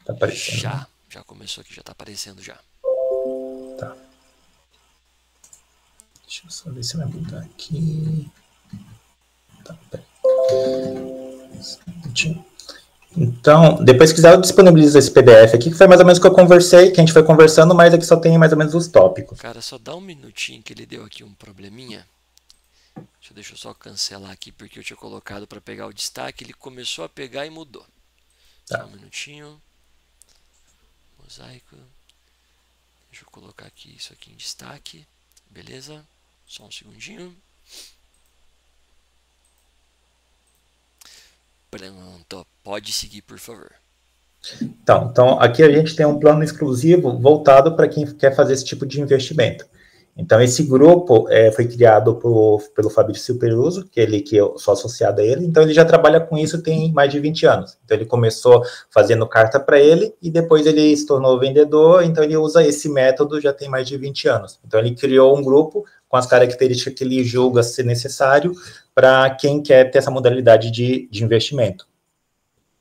Tá aparecendo. Já começou aqui, já tá aparecendo já. Tá. Deixa eu só ver se vai mudar aqui. Tá, peraí. Então, depois que quiser eu disponibilizo esse PDF aqui, que foi mais ou menos o que eu conversei, que a gente foi conversando, mas aqui só tem mais ou menos os tópicos. Cara, só dá um minutinho que ele deu aqui um probleminha. Deixa eu só cancelar aqui, porque eu tinha colocado para pegar o destaque, ele começou a pegar e mudou. Tá. Só um minutinho. Mosaico. Deixa eu colocar aqui isso aqui em destaque. Beleza? Só um segundinho. Pronto, pode seguir, por favor. Então, aqui a gente tem um plano exclusivo voltado para quem quer fazer esse tipo de investimento. Então, esse grupo foi criado pelo Fabrício Peruso, que eu sou associado a ele. Então, ele já trabalha com isso tem mais de 20 anos. Então, ele começou fazendo carta para ele e depois ele se tornou vendedor. Então, ele usa esse método já tem mais de 20 anos. Então, ele criou um grupo com as características que ele julga ser necessário para quem quer ter essa modalidade de investimento.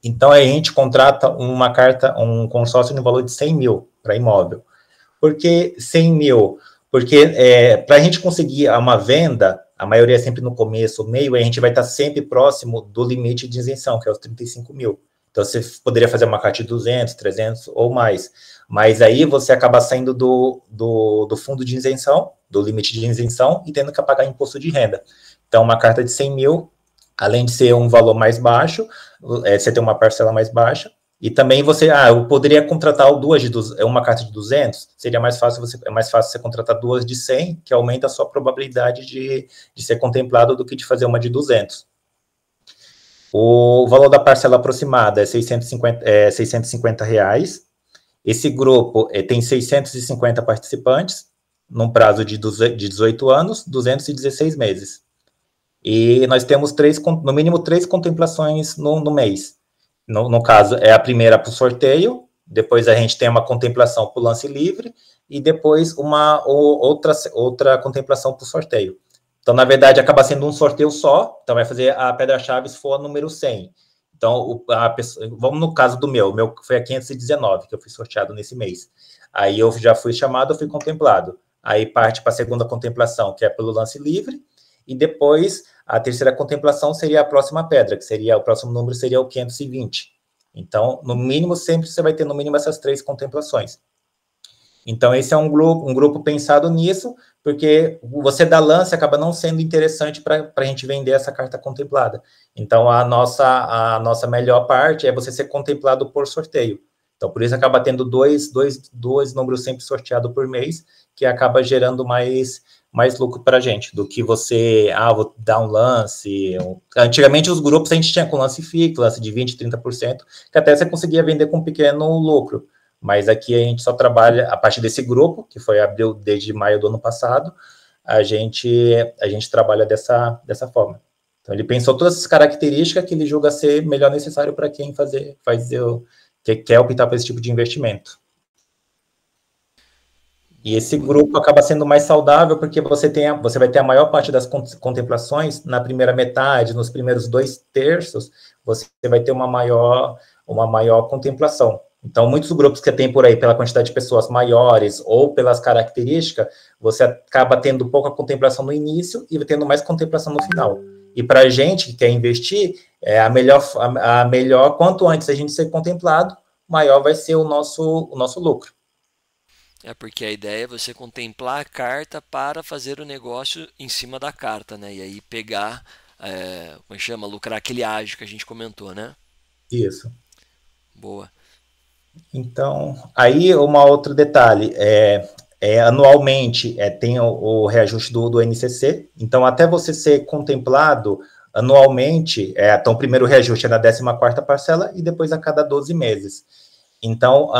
Então, aí a gente contrata um consórcio no valor de 100 mil para imóvel. Por que 100 mil? Porque para a gente conseguir uma venda, a maioria é sempre no começo, meio, a gente vai estar sempre próximo do limite de isenção, que é os 35 mil. Então, você poderia fazer uma carta de 200, 300 ou mais. Mas aí você acaba saindo do fundo de isenção, do limite de isenção, e tendo que pagar imposto de renda. Então, uma carta de 100 mil, além de ser um valor mais baixo, você tem uma parcela mais baixa, e também eu poderia contratar uma carta de 200, seria mais fácil você contratar duas de 100, que aumenta a sua probabilidade de ser contemplado do que de fazer uma de 200. O valor da parcela aproximada é 650 reais. Esse grupo tem 650 participantes, num prazo de 18 anos, 216 meses. E nós temos no mínimo 3 contemplações no mês. No caso, é a primeira para o sorteio, depois a gente tem uma contemplação para o lance livre, e depois outra contemplação para o sorteio. Então, na verdade, acaba sendo um sorteio só, então vai fazer a pedra-chave se for a número 100. Então, vamos no caso do meu foi a 519, que eu fui sorteado nesse mês. Aí eu já fui chamado, eu fui contemplado. Aí parte para a segunda contemplação, que é pelo lance livre, e depois a terceira contemplação seria a próxima pedra, o próximo número seria o 520. Então, no mínimo, sempre você vai ter no mínimo essas 3 contemplações. Então, esse é um grupo pensado nisso, porque você dá lance acaba não sendo interessante para a gente vender essa carta contemplada. Então, a nossa melhor parte é você ser contemplado por sorteio. Então, por isso acaba tendo dois números sempre sorteados por mês, que acaba gerando mais lucro para a gente, do que você, vou dar um lance. Antigamente, os grupos a gente tinha com lance fixo, lance de 20%, 30%, que até você conseguia vender com um pequeno lucro. Mas aqui a gente só trabalha, a partir desse grupo, que foi abriu desde maio do ano passado, a gente trabalha dessa forma. Então, ele pensou todas essas características que ele julga ser melhor necessário para quem que quer optar por esse tipo de investimento. E esse grupo acaba sendo mais saudável porque você vai ter a maior parte das contemplações na primeira metade, nos primeiros 2/3, você vai ter uma maior contemplação. Então, muitos grupos que tem por aí, pela quantidade de pessoas maiores ou pelas características, você acaba tendo pouca contemplação no início e tendo mais contemplação no final. E para a gente que quer investir, a melhor, quanto antes a gente ser contemplado, maior vai ser o nosso lucro. Porque a ideia é você contemplar a carta para fazer o negócio em cima da carta, né? E aí pegar, como chama? Lucrar aquele ágio que a gente comentou, né? Isso. Boa. Então, aí um outro detalhe, anualmente tem o reajuste do NCC, então até você ser contemplado anualmente, então o primeiro reajuste é na 14ª parcela e depois a cada 12 meses. Então,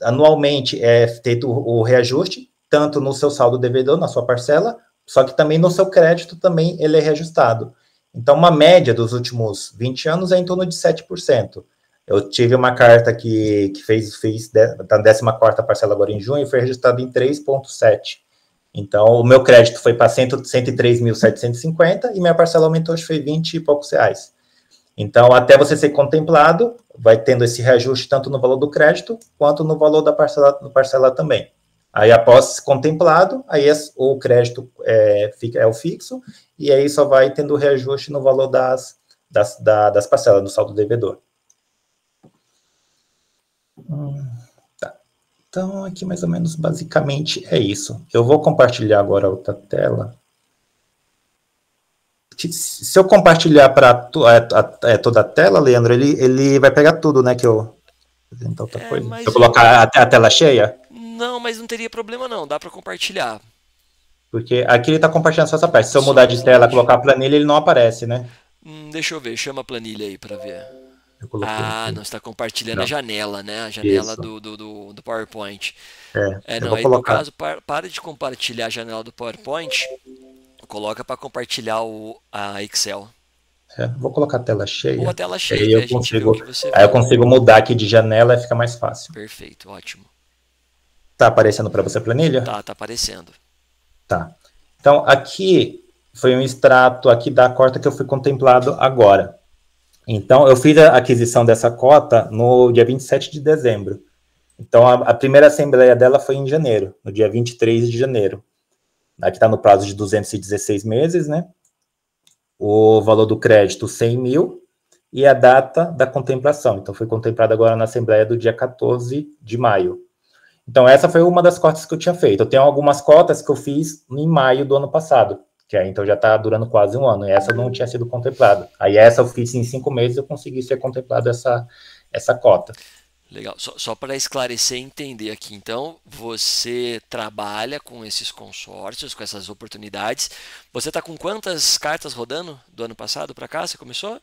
anualmente é feito o reajuste, tanto no seu saldo devedor, na sua parcela, só que também no seu crédito também ele é reajustado. Então, uma média dos últimos 20 anos é em torno de 7%. Eu tive uma carta que está na 14ª parcela agora em junho e foi registrada em 3,7%. Então, o meu crédito foi para 103.750 e minha parcela aumentou, acho que foi 20 e poucos reais. Então, até você ser contemplado, vai tendo esse reajuste tanto no valor do crédito quanto no valor da parcela também. Aí, após contemplado, aí o crédito é o fixo e aí só vai tendo reajuste no valor das parcelas, do saldo devedor. Tá. Então, aqui mais ou menos, basicamente, é isso. Eu vou compartilhar agora outra tela. Se eu compartilhar para toda a tela, Leandro, ele vai pegar tudo, né, que eu... outra coisa. Se eu colocar a tela cheia? Não, mas não teria problema não, dá para compartilhar. Porque aqui ele está compartilhando só essa parte. Se eu mudar de tela, colocar a planilha, ele não aparece, né? Deixa eu ver, chama a planilha aí para ver. Aqui. Não, você está compartilhando a janela, né? A janela do PowerPoint. Não, aí no caso, para de compartilhar a janela do PowerPoint, coloca para compartilhar a Excel. Vou colocar a tela cheia. Ou a tela cheia, aí eu consigo mudar aqui de janela e fica mais fácil. Perfeito, ótimo. Tá aparecendo para você a planilha? Tá aparecendo. Tá. Então, aqui foi um extrato aqui da cota que eu fui contemplado agora. Então, eu fiz a aquisição dessa cota no dia 27 de dezembro. Então, a primeira assembleia dela foi em janeiro, no dia 23 de janeiro. Aqui está no prazo de 216 meses, né? O valor do crédito, 100 mil, e a data da contemplação. Então, foi contemplada agora na assembleia do dia 14 de maio. Então, essa foi uma das cotas que eu tinha feito. Eu tenho algumas cotas que eu fiz em maio do ano passado, que aí, então já está durando quase um ano, e essa não tinha sido contemplada. Aí essa eu fiz em 5 meses, eu consegui ser contemplado essa cota. Legal, só para esclarecer e entender aqui, então, você trabalha com esses consórcios, com essas oportunidades. Você está com quantas cartas rodando do ano passado para cá? Você começou?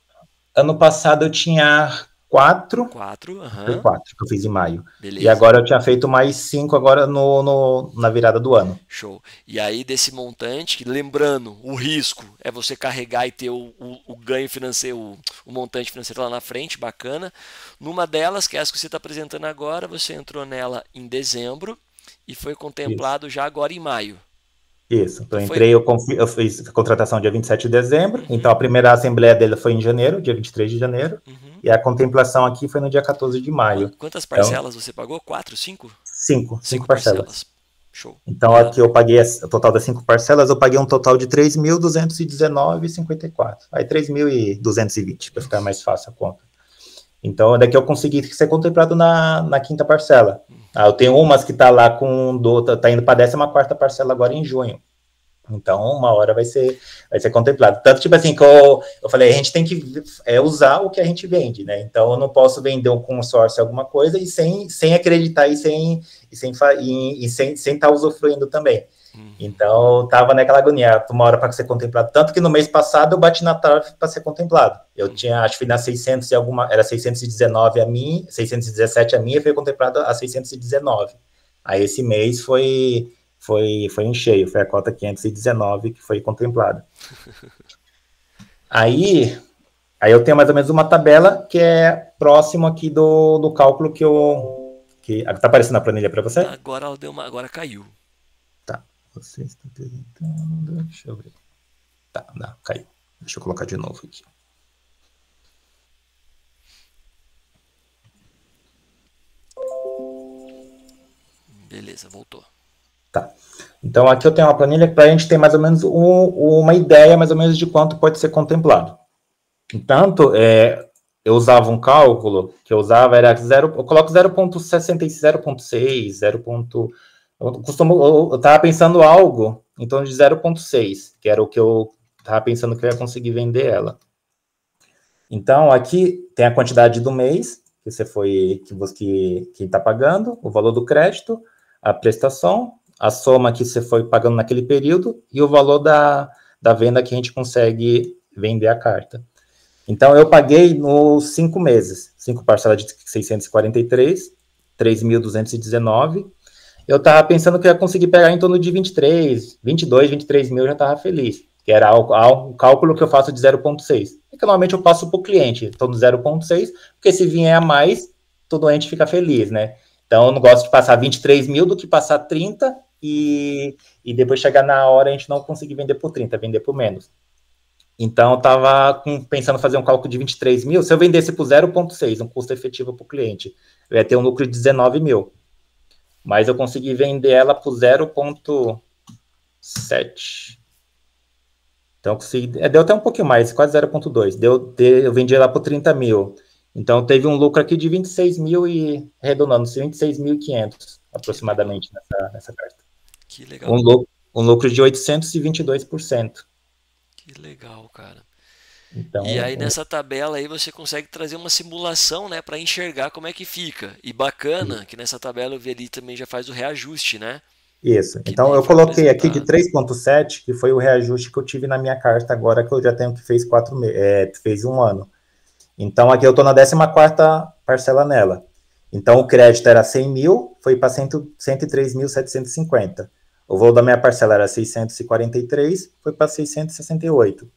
Ano passado eu tinha 4. 4, Foi 4 que eu fiz em maio. Beleza. E agora eu tinha feito mais 5 agora na virada do ano. Show. E aí desse montante, lembrando, o risco é você carregar e ter o ganho financeiro, o montante financeiro lá na frente, bacana. Numa delas, que é essa que você está apresentando agora, você entrou nela em dezembro e foi contemplado já agora em maio. Isso, então eu fiz a contratação dia 27 de dezembro, então a primeira assembleia dele foi em janeiro, dia 23 de janeiro, e a contemplação aqui foi no dia 14 de maio. Quantas parcelas você pagou? 4, 5? 5 parcelas. Show. Então aqui eu paguei, o total das 5 parcelas, eu paguei um total de 3.219,54. Aí 3.220, para ficar mais fácil a conta. Então, daqui eu consegui ser contemplado na quinta parcela. Eu tenho umas que tá lá tá indo para a 14ª parcela agora em junho. Então, uma hora vai ser contemplado. Tanto, tipo assim, que eu falei, a gente tem que usar o que a gente vende, né? Então, eu não posso vender um consórcio alguma coisa e sem acreditar e sem estar usufruindo também. Então, tava naquela agonia, uma hora para ser contemplado. Tanto que no mês passado eu bati na trave para ser contemplado. Eu tinha, acho que na 600 e alguma, era 619 a minha, 617 a minha, foi contemplado a 619. Aí esse mês foi em cheio, foi a cota 519 que foi contemplada. Aí eu tenho mais ou menos uma tabela que é próximo aqui do cálculo que tá aparecendo na planilha para você? Agora ela agora caiu. Tá. Você está apresentando. Deixa eu ver. Tá, não, caiu. Deixa eu colocar de novo aqui. Beleza, voltou. Tá. Então aqui eu tenho uma planilha para a gente ter mais ou menos uma ideia mais ou menos de quanto pode ser contemplado. Entanto, eu usava um cálculo que eu coloco 0,66, 0,6, eu estava pensando algo em torno de 0,6, que era o que eu estava pensando que eu ia conseguir vender ela. Então, aqui tem a quantidade do mês que está pagando, o valor do crédito, a prestação, a soma que você foi pagando naquele período e o valor da venda que a gente consegue vender a carta. Então, eu paguei nos 5 meses, 5 parcelas de 643, 3.219. Eu estava pensando que eu ia conseguir pegar em torno de 22, 23 mil, eu já estava feliz. Que era um cálculo que eu faço de 0,6. E que normalmente eu passo para o cliente, em torno de 0,6, porque se vier a mais, todo cliente fica feliz, né? Então, eu não gosto de passar 23 mil do que passar 30 e depois chegar na hora a gente não conseguir vender por 30, vender por menos. Então, eu estava pensando em fazer um cálculo de 23 mil. Se eu vendesse por 0,6, um custo efetivo para o cliente, eu ia ter um lucro de 19 mil. Mas eu consegui vender ela por 0,7. Então, deu até um pouquinho mais, quase 0,2. Eu vendi ela por 30 mil. Então, teve um lucro aqui de 26 mil e, arredondando, 26.500 aproximadamente nessa carta. Que legal. Um lucro de 822%. Que legal, cara. Então, e aí nessa tabela aí você consegue trazer uma simulação, né, para enxergar como é que fica. E bacana que nessa tabela eu vi ali também já faz o reajuste, né? Isso. Então eu coloquei aqui de 3,7, que foi o reajuste que eu tive na minha carta agora, que eu já tenho que fez 1 ano. Então aqui eu estou na 14ª parcela nela. Então o crédito era 100 mil, foi para 103.750. O valor da minha parcela era 643, foi para 668.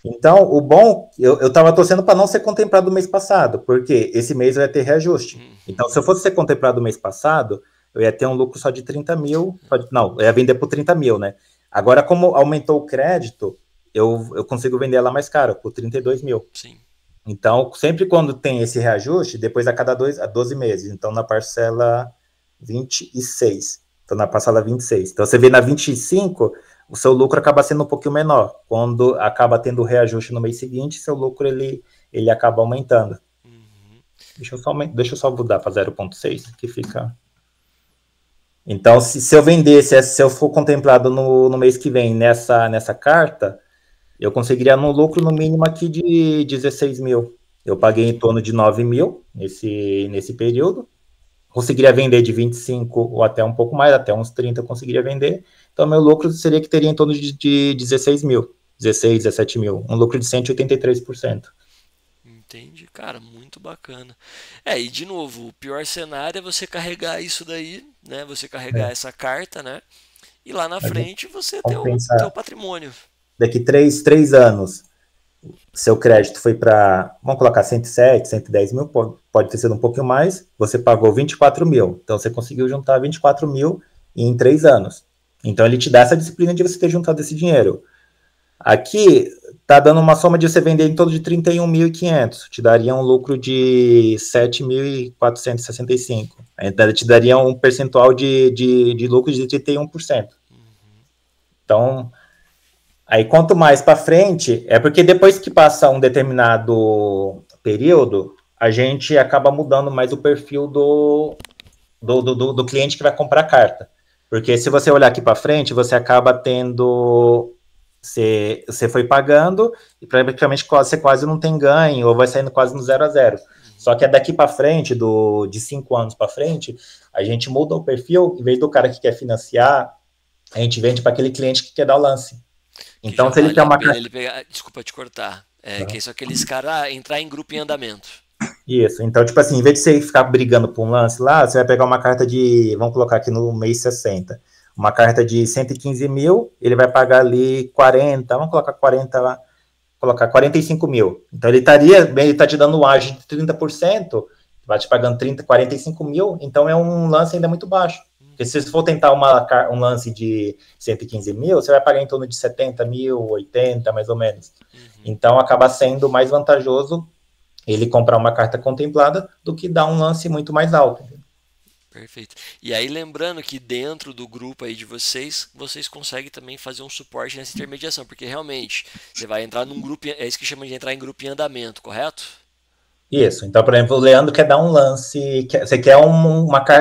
Então, o bom, eu estava torcendo para não ser contemplado no mês passado, porque esse mês eu ia ter reajuste. Então, se eu fosse ser contemplado no mês passado, eu ia ter um lucro só de 30 mil, não, eu ia vender por 30 mil, né? Agora, como aumentou o crédito, eu consigo vender ela mais cara, por 32 mil. Sim. Então, sempre quando tem esse reajuste, depois a cada 12 meses. Então, na parcela 26. Então, na parcela 26. Então, você vê na 25, o seu lucro acaba sendo um pouquinho menor. Quando acaba tendo o reajuste no mês seguinte, seu lucro ele acaba aumentando. Deixa eu só mudar para 0,6, que fica... Então, se eu vendesse, se eu for contemplado no mês que vem nessa carta, eu conseguiria um lucro no mínimo aqui de 16 mil. Eu paguei em torno de 9 mil nesse período. Conseguiria vender de 25 ou até um pouco mais, até uns 30 eu conseguiria vender. Então, meu lucro seria que teria em torno de 16 mil, 16, 17 mil. Um lucro de 183%. Entendi, cara, muito bacana. E de novo, o pior cenário é você carregar isso daí, né? Você carregar essa carta, né? E lá na frente você ter o patrimônio. Daqui 3 anos, seu crédito foi para, vamos colocar 107, 110 mil, pode ter sido um pouquinho mais, você pagou 24 mil. Então, você conseguiu juntar 24 mil em 3 anos. Então, ele te dá essa disciplina de você ter juntado esse dinheiro. Aqui, tá dando uma soma de você vender em torno de 31.500. Te daria um lucro de 7.465. Então, te daria um percentual de lucro de 31%. Então... Aí, quanto mais para frente, é porque depois que passa um determinado período, a gente acaba mudando mais o perfil do cliente que vai comprar a carta. Porque se você olhar aqui para frente, você acaba tendo. Você foi pagando e praticamente você quase não tem ganho, ou vai saindo quase no 0 a 0. Só que é daqui para frente, de 5 anos para frente, a gente muda o perfil, em vez do cara que quer financiar, a gente vende para aquele cliente que quer dar o lance. Que Então, já se ele vale quer a uma pena carta. ele pegar. Desculpa te cortar. Que são aqueles caras entrar em grupo em andamento. Isso. Então, tipo assim, em vez de você ficar brigando por um lance lá, você vai pegar uma carta de, vamos colocar aqui no mês 60, uma carta de 115 mil, ele vai pagar ali 40, vamos colocar 40 lá, colocar 45 mil. Então, ele tá te dando um ágio de 30%, vai te pagando 30, 45 mil, então é um lance ainda muito baixo. Porque se você for tentar um lance de 115 mil, você vai pagar em torno de 70 mil, 80, mais ou menos. Então, acaba sendo mais vantajoso ele comprar uma carta contemplada do que dar um lance muito mais alto. Perfeito. E aí, lembrando que dentro do grupo aí de vocês, vocês conseguem também fazer um suporte nessa intermediação, porque realmente você vai entrar num grupo, é isso que chama de entrar em grupo em andamento, correto? Isso. Então, por exemplo, o Leandro quer dar um lance. Você quer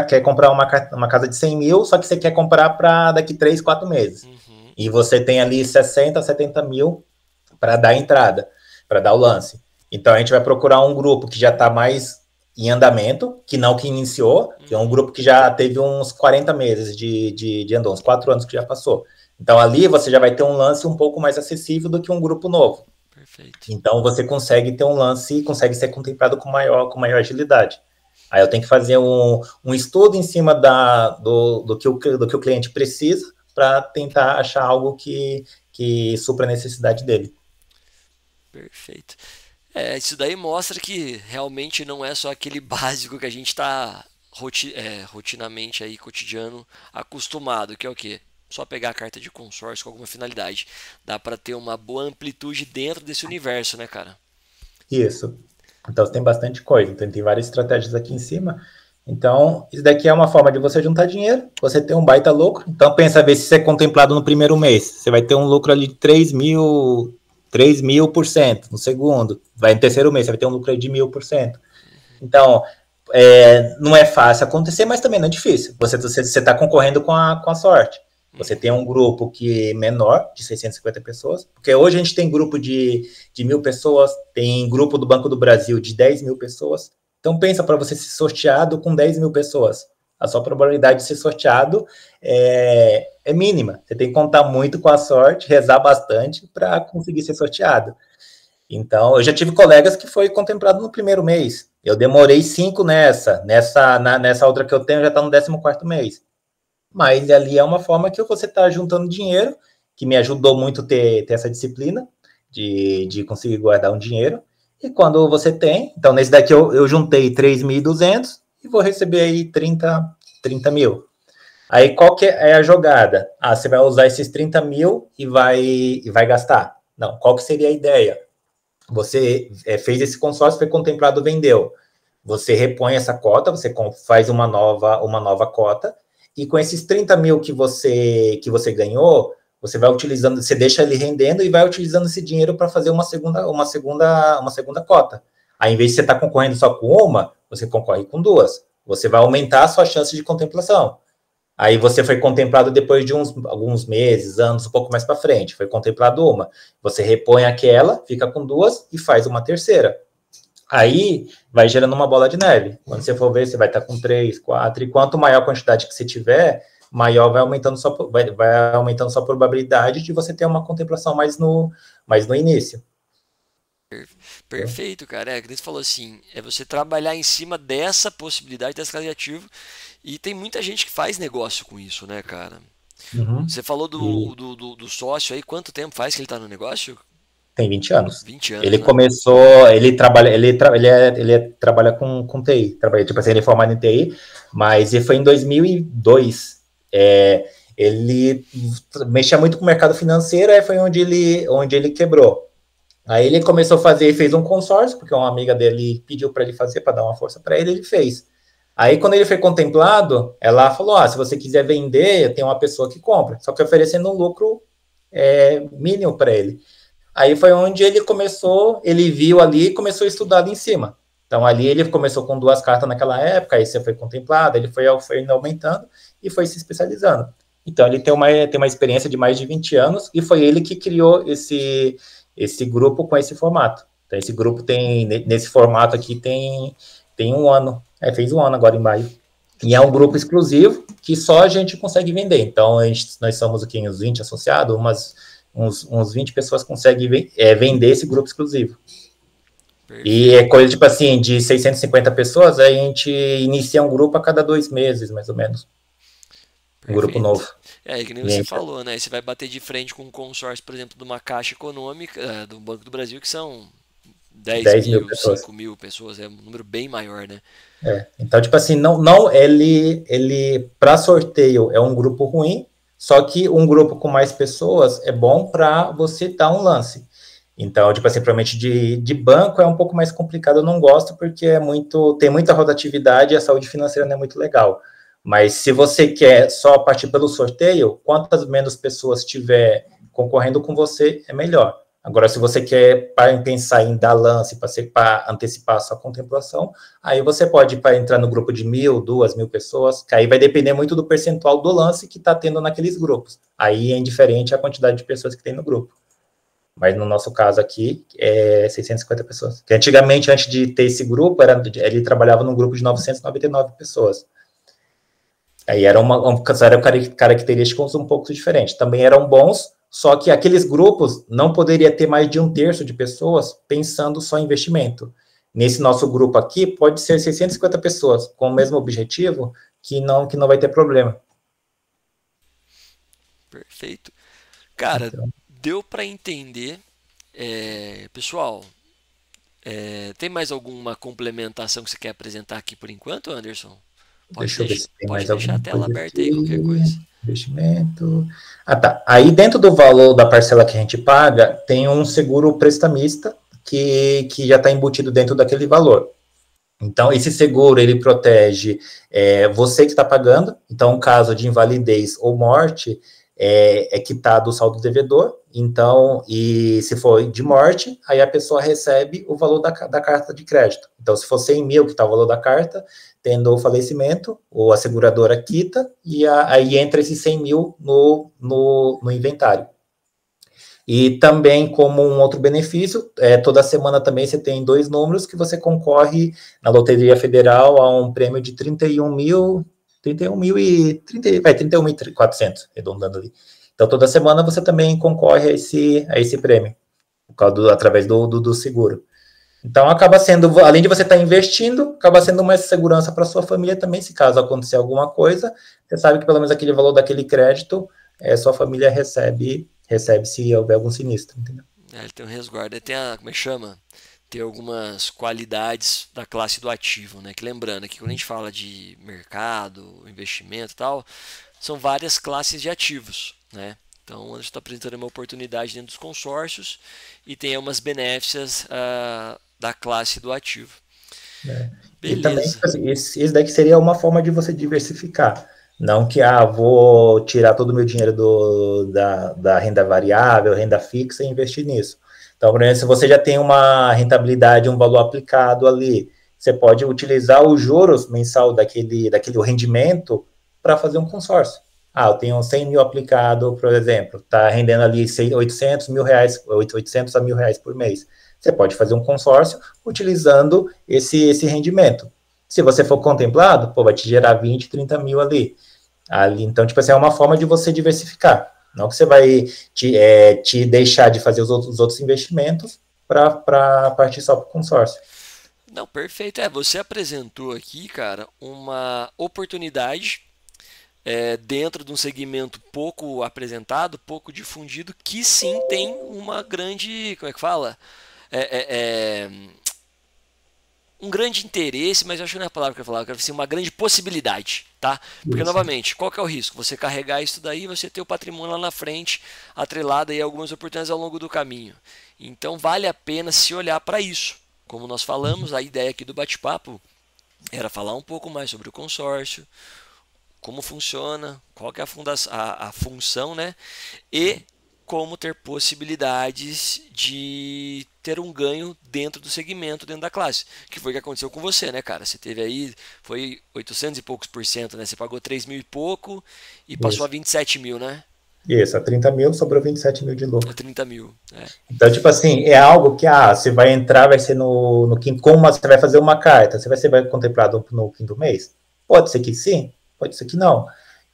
quer comprar uma casa de 100 mil, só que você quer comprar para daqui 3, 4 meses. Uhum. E você tem ali 60, 70 mil para dar a entrada, para dar o lance. Então, a gente vai procurar um grupo que já está mais em andamento, que não que iniciou, que é um grupo que já teve uns 40 meses de andou, uns 4 anos que já passou. Então, ali você já vai ter um lance um pouco mais acessível do que um grupo novo. Perfeito. Então você consegue ter um lance, consegue ser contemplado com maior agilidade. Aí eu tenho que fazer um estudo em cima do que o cliente precisa para tentar achar algo que supra a necessidade dele. Perfeito. Isso daí mostra que realmente não é só aquele básico que a gente está rotinamente aí, cotidiano, acostumado, que é o quê? Só pegar a carta de consórcio com alguma finalidade. Dá para ter uma boa amplitude dentro desse universo, né, cara? Isso. Então tem bastante coisa. Então tem várias estratégias aqui em cima. Então, isso daqui é uma forma de você juntar dinheiro, você ter um baita lucro. Então, pensa ver se você é contemplado no primeiro mês. Você vai ter um lucro ali de 3.000% no segundo. Vai no terceiro mês, você vai ter um lucro de 1.000%. Então, não é fácil acontecer, mas também não é difícil. Você está concorrendo com a sorte. Você tem um grupo que é menor, de 650 pessoas, porque hoje a gente tem grupo de 1.000 pessoas, tem grupo do Banco do Brasil de 10 mil pessoas. Então, pensa para você ser sorteado com 10 mil pessoas. A sua probabilidade de ser sorteado é mínima. Você tem que contar muito com a sorte, rezar bastante para conseguir ser sorteado. Então, eu já tive colegas que foi contemplado no primeiro mês. Eu demorei 5 nessa outra que eu tenho já está no 14º mês. Mas ali é uma forma que você está juntando dinheiro, que me ajudou muito ter essa disciplina de conseguir guardar um dinheiro. E quando você tem, então nesse daqui eu juntei 3.200 e vou receber aí 30 mil. Aí qual que é a jogada? Você vai usar esses 30 mil e vai gastar. Não, qual que seria a ideia? Você fez esse consórcio, foi contemplado, vendeu. Você repõe essa cota, você faz uma nova cota, e com esses 30 mil que você ganhou, você vai utilizando, você deixa ele rendendo e vai utilizando esse dinheiro para fazer uma segunda cota. Aí, em vez de você estar concorrendo só com uma, você concorre com duas. Você vai aumentar a sua chance de contemplação. Aí você foi contemplado depois de alguns meses, anos, um pouco mais para frente. Foi contemplado uma. Você repõe aquela, fica com duas e faz uma terceira. Aí vai gerando uma bola de neve. Quando você for ver, você vai estar com 3, 4, e quanto maior a quantidade que você tiver, maior vai aumentando sua probabilidade de você ter uma contemplação mais no início. Perfeito, cara. Que nem você falou assim, é você trabalhar em cima dessa possibilidade, dessa classe de ativo, e tem muita gente que faz negócio com isso, né, cara? Uhum. Você falou E do sócio aí, quanto tempo faz que ele tá no negócio? tem 20 anos. 20 anos, Ele né? começou, ele trabalha, trabalha com TI, trabalha, tipo assim, ele é formado em TI, mas ele foi em 2002. Ele mexia muito com o mercado financeiro, aí foi onde ele quebrou. Aí ele começou a fazer, fez um consórcio, porque uma amiga dele pediu para ele fazer, para dar uma força para ele, ele fez. Aí, quando ele foi contemplado, ela falou: se você quiser vender, tem uma pessoa que compra, só que oferecendo um lucro mínimo para ele. Aí foi onde ele viu ali e começou a estudar ali em cima. Então, ali ele começou com 2 cartas naquela época, aí você foi contemplado, ele foi indo aumentando e foi se especializando. Então, ele tem uma experiência de mais de 20 anos e foi ele que criou esse grupo com esse formato. Então, esse grupo nesse formato aqui, tem um ano. Fez um ano agora em maio. E é um grupo exclusivo que só a gente consegue vender. Então, nós somos aqui uns 20 associados, uns 20 pessoas conseguem vender esse grupo exclusivo. E Perfeito. é coisa, tipo assim, de 650 pessoas, a gente inicia um grupo a cada 2 meses, mais ou menos. Um grupo Perfeito. novo. É, que nem E a você gente, falou, né? Você vai bater de frente com um consórcio, por exemplo, de uma Caixa Econômica, do Banco do Brasil, que são 10 10 mil mil, pessoas. 5 mil pessoas, é um número bem maior, né? Então, tipo assim, não ele para sorteio é um grupo ruim, só que um grupo com mais pessoas é bom para você dar um lance. Então, tipo assim, provavelmente de banco é um pouco mais complicado, eu não gosto porque tem muita rotatividade e a saúde financeira não é muito legal. Mas se você quer só partir pelo sorteio, quantas menos pessoas tiver concorrendo com você, é melhor. Agora, se você quer pensar em dar lance para antecipar a sua contemplação, aí você pode entrar no grupo de 1.000, 2.000 pessoas, que aí vai depender muito do percentual do lance que está tendo naqueles grupos. Aí é indiferente a quantidade de pessoas que tem no grupo. Mas no nosso caso aqui, é 650 pessoas. Que antigamente, antes de ter esse grupo, ele trabalhava num grupo de 999 pessoas. Aí eram características um pouco diferentes. Também eram bons, só que aqueles grupos não poderia ter mais de 1/3 de pessoas pensando só em investimento. Nesse nosso grupo aqui, pode ser 650 pessoas com o mesmo objetivo, que não vai ter problema. Perfeito. Cara, Então, deu para entender. Pessoal, tem mais alguma complementação que você quer apresentar aqui por enquanto, Anderson? deixa eu ver se tem Pode mais deixar a alguma tela coisa aberta aí, qualquer aqui. coisa. Investimento. Ah, tá. Aí dentro do valor da parcela que a gente paga, tem um seguro prestamista que já está embutido dentro daquele valor. Então, esse seguro, ele protege você que está pagando. Então, caso de invalidez ou morte, é quitado o saldo devedor. Então, e se for de morte, aí a pessoa recebe o valor da carta de crédito. Então, se for 100 mil, que está o valor da carta, tendo o falecimento, ou a seguradora quita, e aí entra esses 100 mil no inventário. E também, como um outro benefício, toda semana também você tem 2 números que você concorre na Loteria Federal a um prêmio de 31.400, arredondando ali. Então, toda semana você também concorre a esse prêmio, através do seguro. Então, acaba sendo, além de você estar investindo, acaba sendo uma segurança para sua família também, se caso acontecer alguma coisa, você sabe que pelo menos aquele valor daquele crédito, sua família recebe se houver algum sinistro, entendeu? Ele tem um resguardo. Ele tem como é que chama? Tem algumas qualidades da classe do ativo, né? Que lembrando que quando a gente fala de mercado, investimento e tal, são várias classes de ativos, né? Então, a gente está apresentando uma oportunidade dentro dos consórcios e tem umas benéficias da classe do ativo. Né? E também, Beleza. tipo assim, esse daqui seria uma forma de você diversificar. Não que, vou tirar todo o meu dinheiro da renda variável, renda fixa e investir nisso. Então, por exemplo, se você já tem uma rentabilidade, um valor aplicado ali, você pode utilizar os juros mensal daquele rendimento para fazer um consórcio. Eu tenho 100 mil aplicado, por exemplo, está rendendo ali 800 mil reais, 800 a 1.000 reais por mês. Você pode fazer um consórcio utilizando esse rendimento. Se você for contemplado, vai te gerar 20, 30 mil ali. Então, tipo assim, é uma forma de você diversificar. Não que você vai te deixar de fazer os outros investimentos para partir só para o consórcio. Não, perfeito. Você apresentou aqui, cara, uma oportunidade dentro de um segmento pouco apresentado, pouco difundido, que sim tem uma grande, como é que fala? É, é, é, um grande interesse, mas eu acho que não é a palavra que eu ia falar, eu quero dizer uma grande possibilidade, tá? Porque, Isso. novamente, qual que é o risco? Você carregar isso daí, você ter o patrimônio lá na frente, atrelado aí a algumas oportunidades ao longo do caminho. Então, vale a pena se olhar para isso. Como nós falamos, a ideia aqui do bate-papo era falar um pouco mais sobre o consórcio, como funciona, qual que é a função, né? E como ter possibilidades de ter um ganho dentro do segmento, dentro da classe. Que foi o que aconteceu com você, né, cara? Você teve aí, foi 800 e poucos por cento, né? Você pagou 3 mil e pouco e passou a Isso. 27 mil, né? Isso, a 30 mil sobrou 27 mil de A lucro. 30 mil. É. Então, tipo assim, é algo que, você vai entrar, vai ser no quinto, como você vai fazer uma carta, você vai ser contemplado no quinto mês? Pode ser que sim, pode ser que não.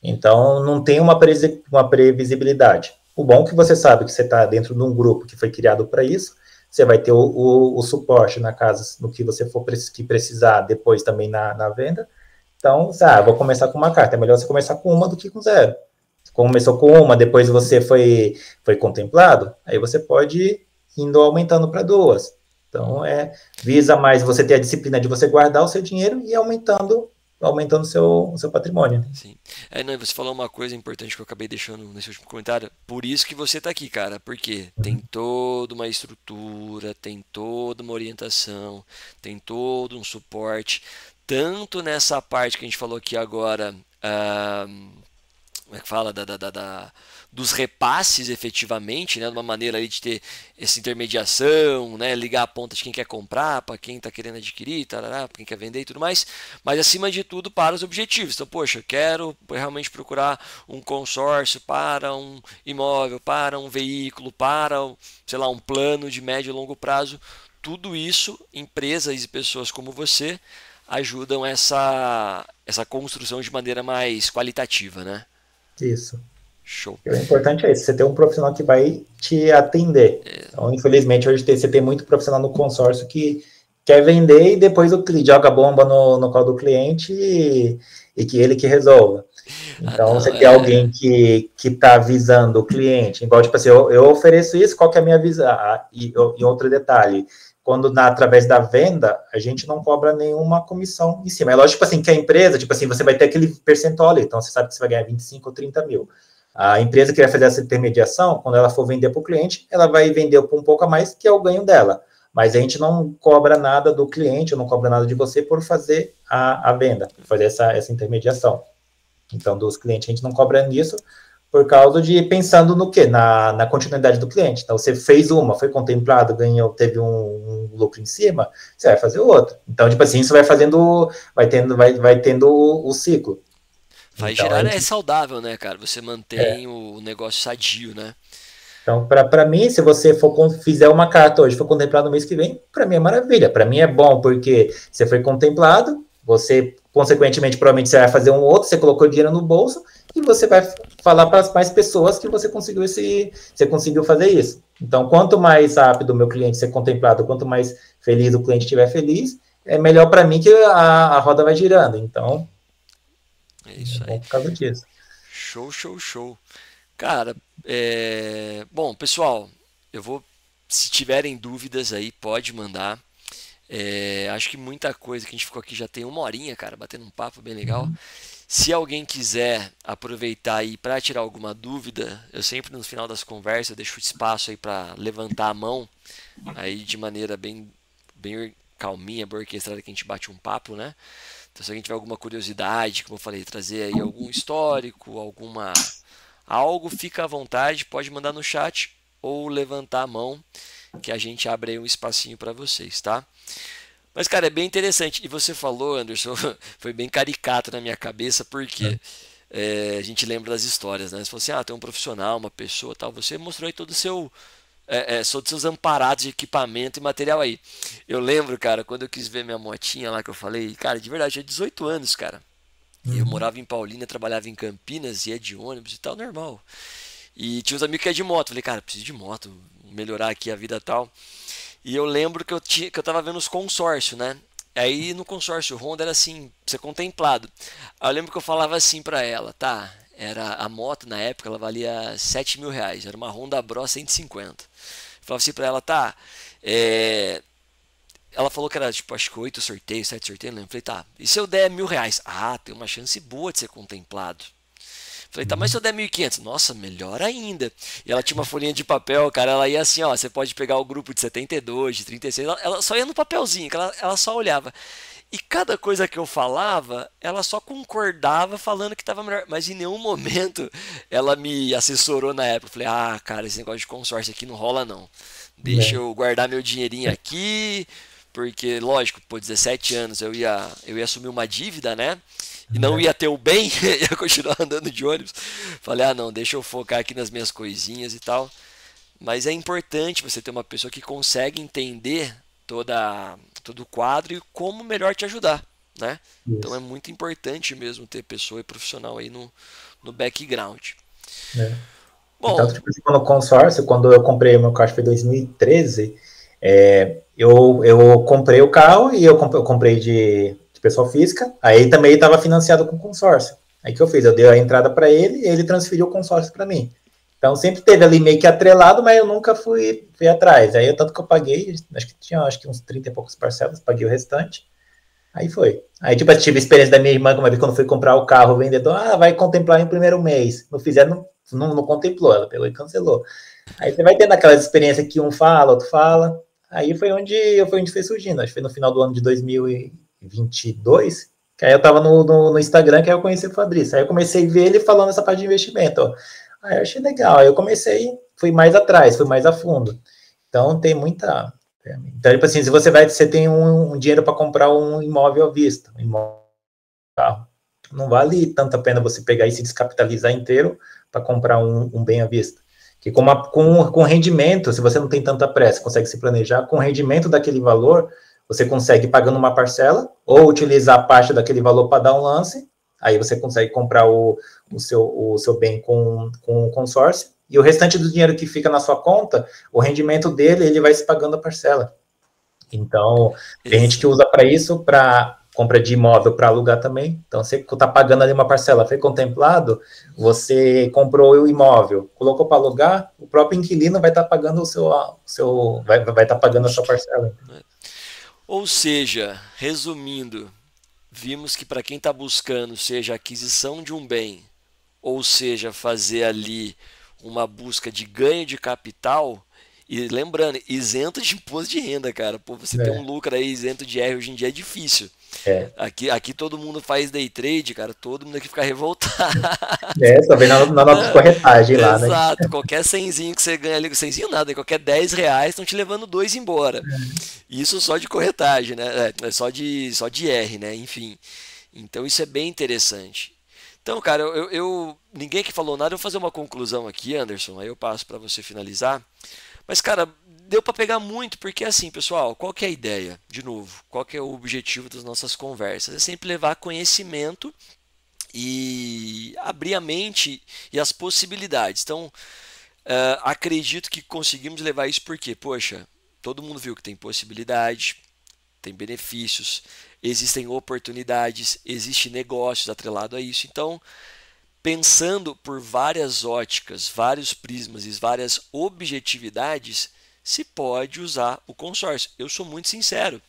Então, não tem uma previsibilidade. O bom é que você sabe que você está dentro de um grupo que foi criado para isso, você vai ter o suporte na casa, no que você for que precisar depois também na venda. Então, vou começar com uma carta. É melhor você começar com uma do que com zero. Começou com uma, depois você foi contemplado, aí você pode ir indo aumentando para duas. Então, visa mais você ter a disciplina de você guardar o seu dinheiro e aumentando o seu patrimônio. Sim. Não, você falou uma coisa importante que eu acabei deixando nesse último comentário. Por isso que você está aqui, cara. Porque tem toda uma estrutura, tem toda uma orientação, tem todo um suporte. Tanto nessa parte que a gente falou aqui agora, como é que fala, dos repasses efetivamente, né, de uma maneira aí de ter essa intermediação, né, ligar a ponta de quem quer comprar, para quem está querendo adquirir, tarará, para quem quer vender e tudo mais, mas acima de tudo para os objetivos. Então, poxa, eu quero realmente procurar um consórcio para um imóvel, para um veículo, para, sei lá, um plano de médio e longo prazo. Tudo isso, empresas e pessoas como você ajudam essa construção de maneira mais qualitativa, né? Isso. Show. O importante é isso, você ter um profissional que vai te atender. Então, infelizmente, hoje você tem muito profissional no consórcio que quer vender e depois o cliente joga bomba no colo do cliente e que ele que resolva. Então, você tem alguém que está avisando o cliente, igual, tipo assim, eu ofereço isso, qual que é a minha visão? E outro detalhe, quando através da venda, a gente não cobra nenhuma comissão em cima. É lógico, tipo assim, que a empresa, tipo assim, você vai ter aquele percentual ali, então você sabe que você vai ganhar 25 ou 30 mil. A empresa que vai fazer essa intermediação, quando ela for vender para o cliente, ela vai vender por um pouco a mais, que é o ganho dela. Mas a gente não cobra nada do cliente, não cobra nada de você por fazer a venda, fazer essa intermediação. Então, dos clientes, a gente não cobra nisso por causa de pensando no quê? Na continuidade do cliente. Então, você fez uma, foi contemplado, ganhou, teve um lucro em cima, você vai fazer outra. Então, tipo assim, isso vai fazendo, vai tendo o ciclo. Faz Então, girar, é saudável, né, cara? Você mantém o negócio sadio, né? Então, para mim, se você fizer uma carta hoje, for contemplado no mês que vem, para mim é maravilha. Para mim é bom, porque você foi contemplado, você, consequentemente, provavelmente você vai fazer um outro, você colocou dinheiro no bolso, e você vai falar para as mais pessoas que você conseguiu fazer isso. Então, quanto mais rápido o meu cliente ser contemplado, quanto mais feliz o cliente estiver feliz, é melhor para mim que a roda vai girando. Então, é isso bom aí. por causa disso. Show, show, show. Cara, bom, pessoal, se tiverem dúvidas aí, pode mandar. Acho que muita coisa que a gente ficou aqui já tem uma horinha, cara, batendo um papo bem legal. Se alguém quiser aproveitar aí para tirar alguma dúvida, eu sempre no final das conversas deixo espaço aí para levantar a mão, aí de maneira bem, bem calminha, bem orquestrada, que a gente bate um papo, né? Então, se alguém tiver alguma curiosidade, como eu falei, trazer aí algum histórico, algo, fica à vontade, pode mandar no chat ou levantar a mão, que a gente abre aí um espacinho para vocês, tá? Mas, cara, é bem interessante. E você falou, Anderson, foi bem caricato na minha cabeça, porque a gente lembra das histórias, né? Você falou assim, tem um profissional, uma pessoa, tal. Você mostrou aí todo o todos os seus amparados de equipamento e material aí. Eu lembro, cara, quando eu quis ver minha motinha lá que eu falei, cara, de verdade, eu tinha 18 anos, cara. E eu morava em Paulínia, trabalhava em Campinas, ia de ônibus e tal, normal. E tinha uns amigos que iam de moto. Falei, cara, preciso de moto, melhorar aqui a vida e tal. E eu lembro que eu tava vendo os consórcios, né? Aí no consórcio Honda era assim, ser contemplado. Aí eu lembro que eu falava assim pra ela, tá? Era a moto na época, ela valia 7 mil reais. Era uma Honda Bros 150. Eu falava assim pra ela, tá? Ela falou que era tipo, acho que 8 sorteios, 7 sorteios, não lembro. Falei, tá, e se eu der 1.000 reais? Ah, tem uma chance boa de ser contemplado. Falei, tá, mas se eu der 1.500? Nossa, melhor ainda. E ela tinha uma folhinha de papel, cara, ela ia assim, ó, você pode pegar o grupo de 72, de 36, ela só ia no papelzinho, ela só olhava. E cada coisa que eu falava, ela só concordava falando que estava melhor. Mas em nenhum momento ela me assessorou na época. Eu falei, ah, cara, esse negócio de consórcio aqui não rola não. Deixa né? eu guardar meu dinheirinho aqui, porque, lógico, por 17 anos eu ia assumir uma dívida, né? E não Né? ia ter o bem, ia continuar andando de ônibus. Falei, ah, não, deixa eu focar aqui nas minhas coisinhas e tal. Mas é importante você ter uma pessoa que consegue entender todo o quadro e como melhor te ajudar, né? Então é Isso. muito importante mesmo ter pessoa e profissional aí no background. Né? Então, Bom, tipo assim, no consórcio, quando eu comprei o meu carro, foi em 2013, eu comprei o carro e eu comprei de pessoa física, aí também estava financiado com consórcio. Aí que eu fiz? Eu dei a entrada para ele e ele transferiu o consórcio para mim. Então sempre teve ali meio que atrelado, mas eu nunca fui atrás. Aí tanto que eu paguei, acho que uns 30 e poucos parcelas, paguei o restante. Aí foi. Aí, tipo, eu tive a experiência da minha irmã, uma vez quando fui comprar o carro, o vendedor, vai contemplar em primeiro mês. Não fizeram, não contemplou, ela pegou e cancelou. Aí você vai tendo aquelas experiências que um fala, outro fala. Aí foi onde foi surgindo. Acho que foi no final do ano de 2022, que aí eu tava no Instagram, que aí eu conheci o Fabrício. Aí eu comecei a ver ele falando essa parte de investimento. Ó. Aí eu achei legal. Aí eu comecei, fui mais atrás, fui mais a fundo. Então tem muita. Então, tipo assim, se você tem um dinheiro para comprar um imóvel à vista, um imóvel, carro, não vale tanto a pena você pegar e se descapitalizar inteiro para comprar um bem à vista. Que com rendimento, se você não tem tanta pressa, consegue se planejar, com o rendimento daquele valor, você consegue pagando uma parcela, ou utilizar a parte daquele valor para dar um lance, aí você consegue comprar o seu bem com o consórcio, e o restante do dinheiro que fica na sua conta, o rendimento dele, ele vai se pagando a parcela. Então, tem gente que ex- usa para isso, para compra de imóvel para alugar também. Então, você está pagando ali uma parcela, foi contemplado, você comprou o imóvel, colocou para alugar, o próprio inquilino vai estar pagando vai estar pagando a sua custo, parcela. né? Ou seja, resumindo, vimos que para quem está buscando, seja a aquisição de um bem, ou seja, fazer ali uma busca de ganho de capital, e lembrando, isento de imposto de renda, cara. Pô, você ter um É, lucro aí isento de R hoje em dia é difícil. é, Aqui todo mundo faz day trade, cara. Todo mundo aqui fica revoltado. só vem na nota de corretagem lá, né? Exato. Qualquer cenzinho que você ganha ali, cenzinho nada, qualquer 10 reais estão te levando dois embora. Isso só de corretagem, né? É só de R, né? Enfim. Então isso é bem interessante. Então, cara, ninguém que falou nada, eu vou fazer uma conclusão aqui, Anderson, aí eu passo para você finalizar. Mas, cara, deu para pegar muito, porque assim, pessoal, qual que é a ideia? De novo, qual que é o objetivo das nossas conversas? É sempre levar conhecimento e abrir a mente e as possibilidades. Então, acredito que conseguimos levar isso porque, poxa, todo mundo viu que tem possibilidade, tem benefícios, existem oportunidades, existem negócios atrelados a isso. Então, pensando por várias óticas, vários prismas e várias objetividades, se pode usar o consórcio. Eu sou muito sincero.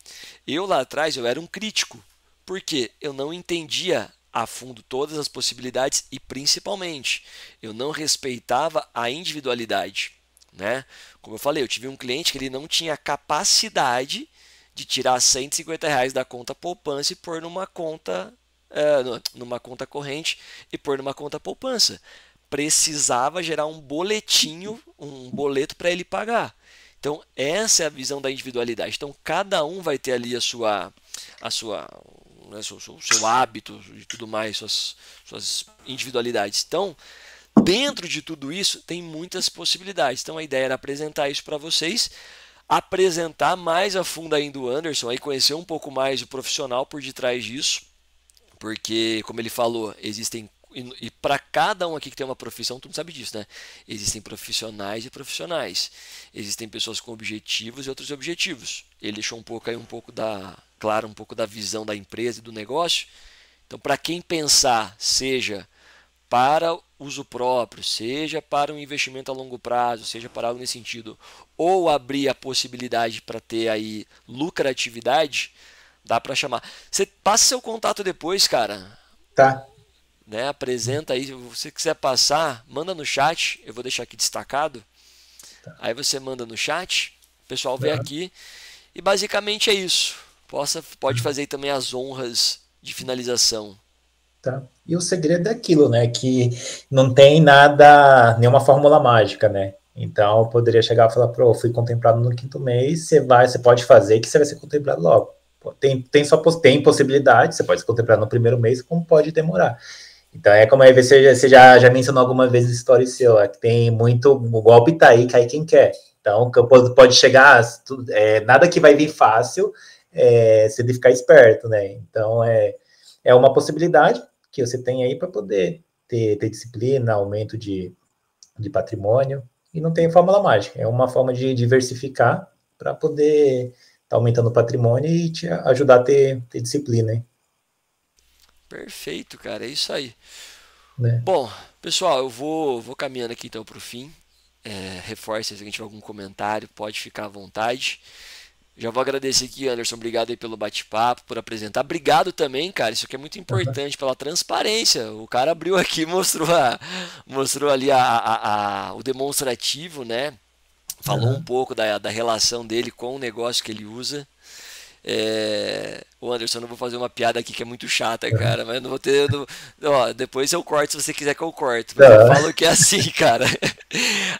Eu lá atrás eu era um crítico, porque eu não entendia a fundo todas as possibilidades e principalmente eu não respeitava a individualidade, né? Como eu falei, eu tive um cliente que ele não tinha capacidade de tirar R$ 150 da conta poupança e pôr numa conta corrente e pôr numa conta poupança. Precisava gerar um boletinho, um boleto para ele pagar. Então, essa é a visão da individualidade. Então, cada um vai ter ali a sua, né, seu hábito e tudo mais, suas individualidades. Então, dentro de tudo isso, tem muitas possibilidades. Então, a ideia era apresentar isso para vocês, apresentar mais a fundo ainda o Anderson, aí conhecer um pouco mais o profissional por detrás disso, porque, como ele falou, existem. E para cada um aqui que tem uma profissão, tu não sabe disso, né? Existem profissionais e profissionais. Existem pessoas com objetivos e outros objetivos. Ele deixou um pouco aí, claro, um pouco da visão da empresa e do negócio. Então, para quem pensar, seja para uso próprio, seja para um investimento a longo prazo, seja para algo nesse sentido, ou abrir a possibilidade para ter aí lucratividade, dá para chamar. Você passa seu contato depois, cara, Tá, né? Apresenta aí, se você quiser passar, manda no chat, eu vou deixar aqui destacado. Aí você manda no chat, o pessoal vê tá. aqui e basicamente é isso. pode fazer também as honras de finalização. Tá. E o segredo é aquilo, né? Que não tem nada, nenhuma fórmula mágica, né? Então, eu poderia chegar e falar, pô, fui contemplado no quinto mês, você pode fazer que você vai ser contemplado logo. Pô, tem possibilidade, você pode ser contemplado no primeiro mês, como pode demorar. Então, é como aí você já mencionou alguma vez na história seu, é que tem muito, o golpe tá aí, cai quem quer. Então, pode chegar, nada que vai vir fácil, você tem que ficar esperto, né? Então, é uma possibilidade que você tem aí para poder ter disciplina, aumento de patrimônio, e não tem fórmula mágica, é uma forma de diversificar para poder estar aumentando o patrimônio e te ajudar a ter disciplina, hein? Perfeito, cara, é isso aí. Né? Bom, pessoal, eu vou caminhando aqui então para o fim. Reforce se a gente tiver algum comentário, pode ficar à vontade. Já vou agradecer aqui, Anderson. Obrigado aí pelo bate-papo, por apresentar. Obrigado também, cara. Isso aqui é muito importante pela transparência. O cara abriu aqui, mostrou ali o demonstrativo, né? Falou um Uhum. pouco da relação dele com o negócio que ele usa. Ô Anderson, eu não vou fazer uma piada aqui que é muito chata, Uhum. cara, mas eu não vou ter. Ó, depois eu corto se você quiser que eu corte. Mas eu Uhum. falo que é assim, cara.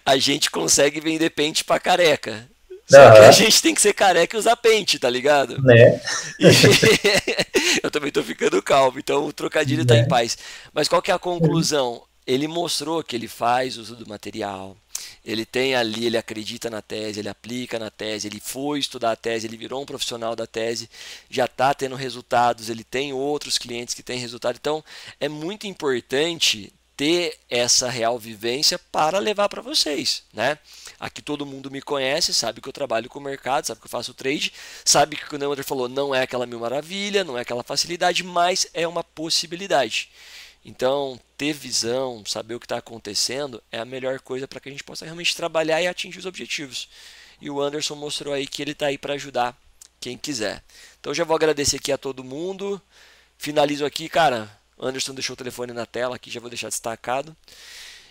A gente consegue vender pente pra careca. Só que a Uhum. gente tem que ser careca e usar pente, tá ligado? Né? E eu também tô ficando calmo, então o trocadilho tá em Né? paz. Mas qual que é a conclusão? Ele mostrou que ele faz uso do material, ele tem ali, ele acredita na tese, ele aplica na tese, ele foi estudar a tese, ele virou um profissional da tese, já está tendo resultados, ele tem outros clientes que têm resultado. Então é muito importante ter essa real vivência para levar para vocês, né? Aqui todo mundo me conhece, sabe que eu trabalho com o mercado, sabe que eu faço trade, sabe que o Neander falou não é aquela mil maravilha, não é aquela facilidade, mas é uma possibilidade. Então, ter visão, saber o que está acontecendo é a melhor coisa para que a gente possa realmente trabalhar e atingir os objetivos. E o Anderson mostrou aí que ele está aí para ajudar quem quiser. Então, já vou agradecer aqui a todo mundo. Finalizo aqui, cara. Anderson deixou o telefone na tela aqui, já vou deixar destacado.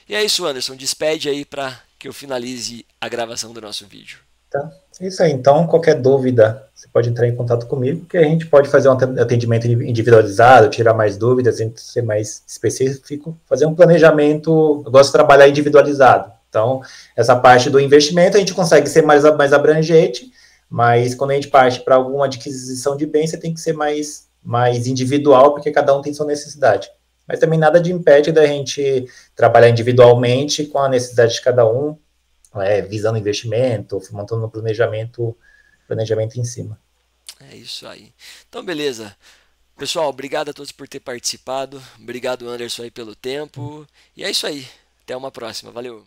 E é isso, Anderson. Despede aí para que eu finalize a gravação do nosso vídeo. Tá. É isso aí. Então, qualquer dúvida, você pode entrar em contato comigo, que a gente pode fazer um atendimento individualizado, tirar mais dúvidas, ser mais específico, fazer um planejamento. Eu gosto de trabalhar individualizado. Então, essa parte do investimento a gente consegue ser mais abrangente, mas quando a gente parte para alguma adquisição de bem, você tem que ser mais individual, porque cada um tem sua necessidade. Mas também nada de impede da gente trabalhar individualmente com a necessidade de cada um, visando investimento, montando um planejamento em cima. É isso aí. Então, beleza. Pessoal, obrigado a todos por ter participado. Obrigado, Anderson, aí pelo tempo. E é isso aí. Até uma próxima. Valeu.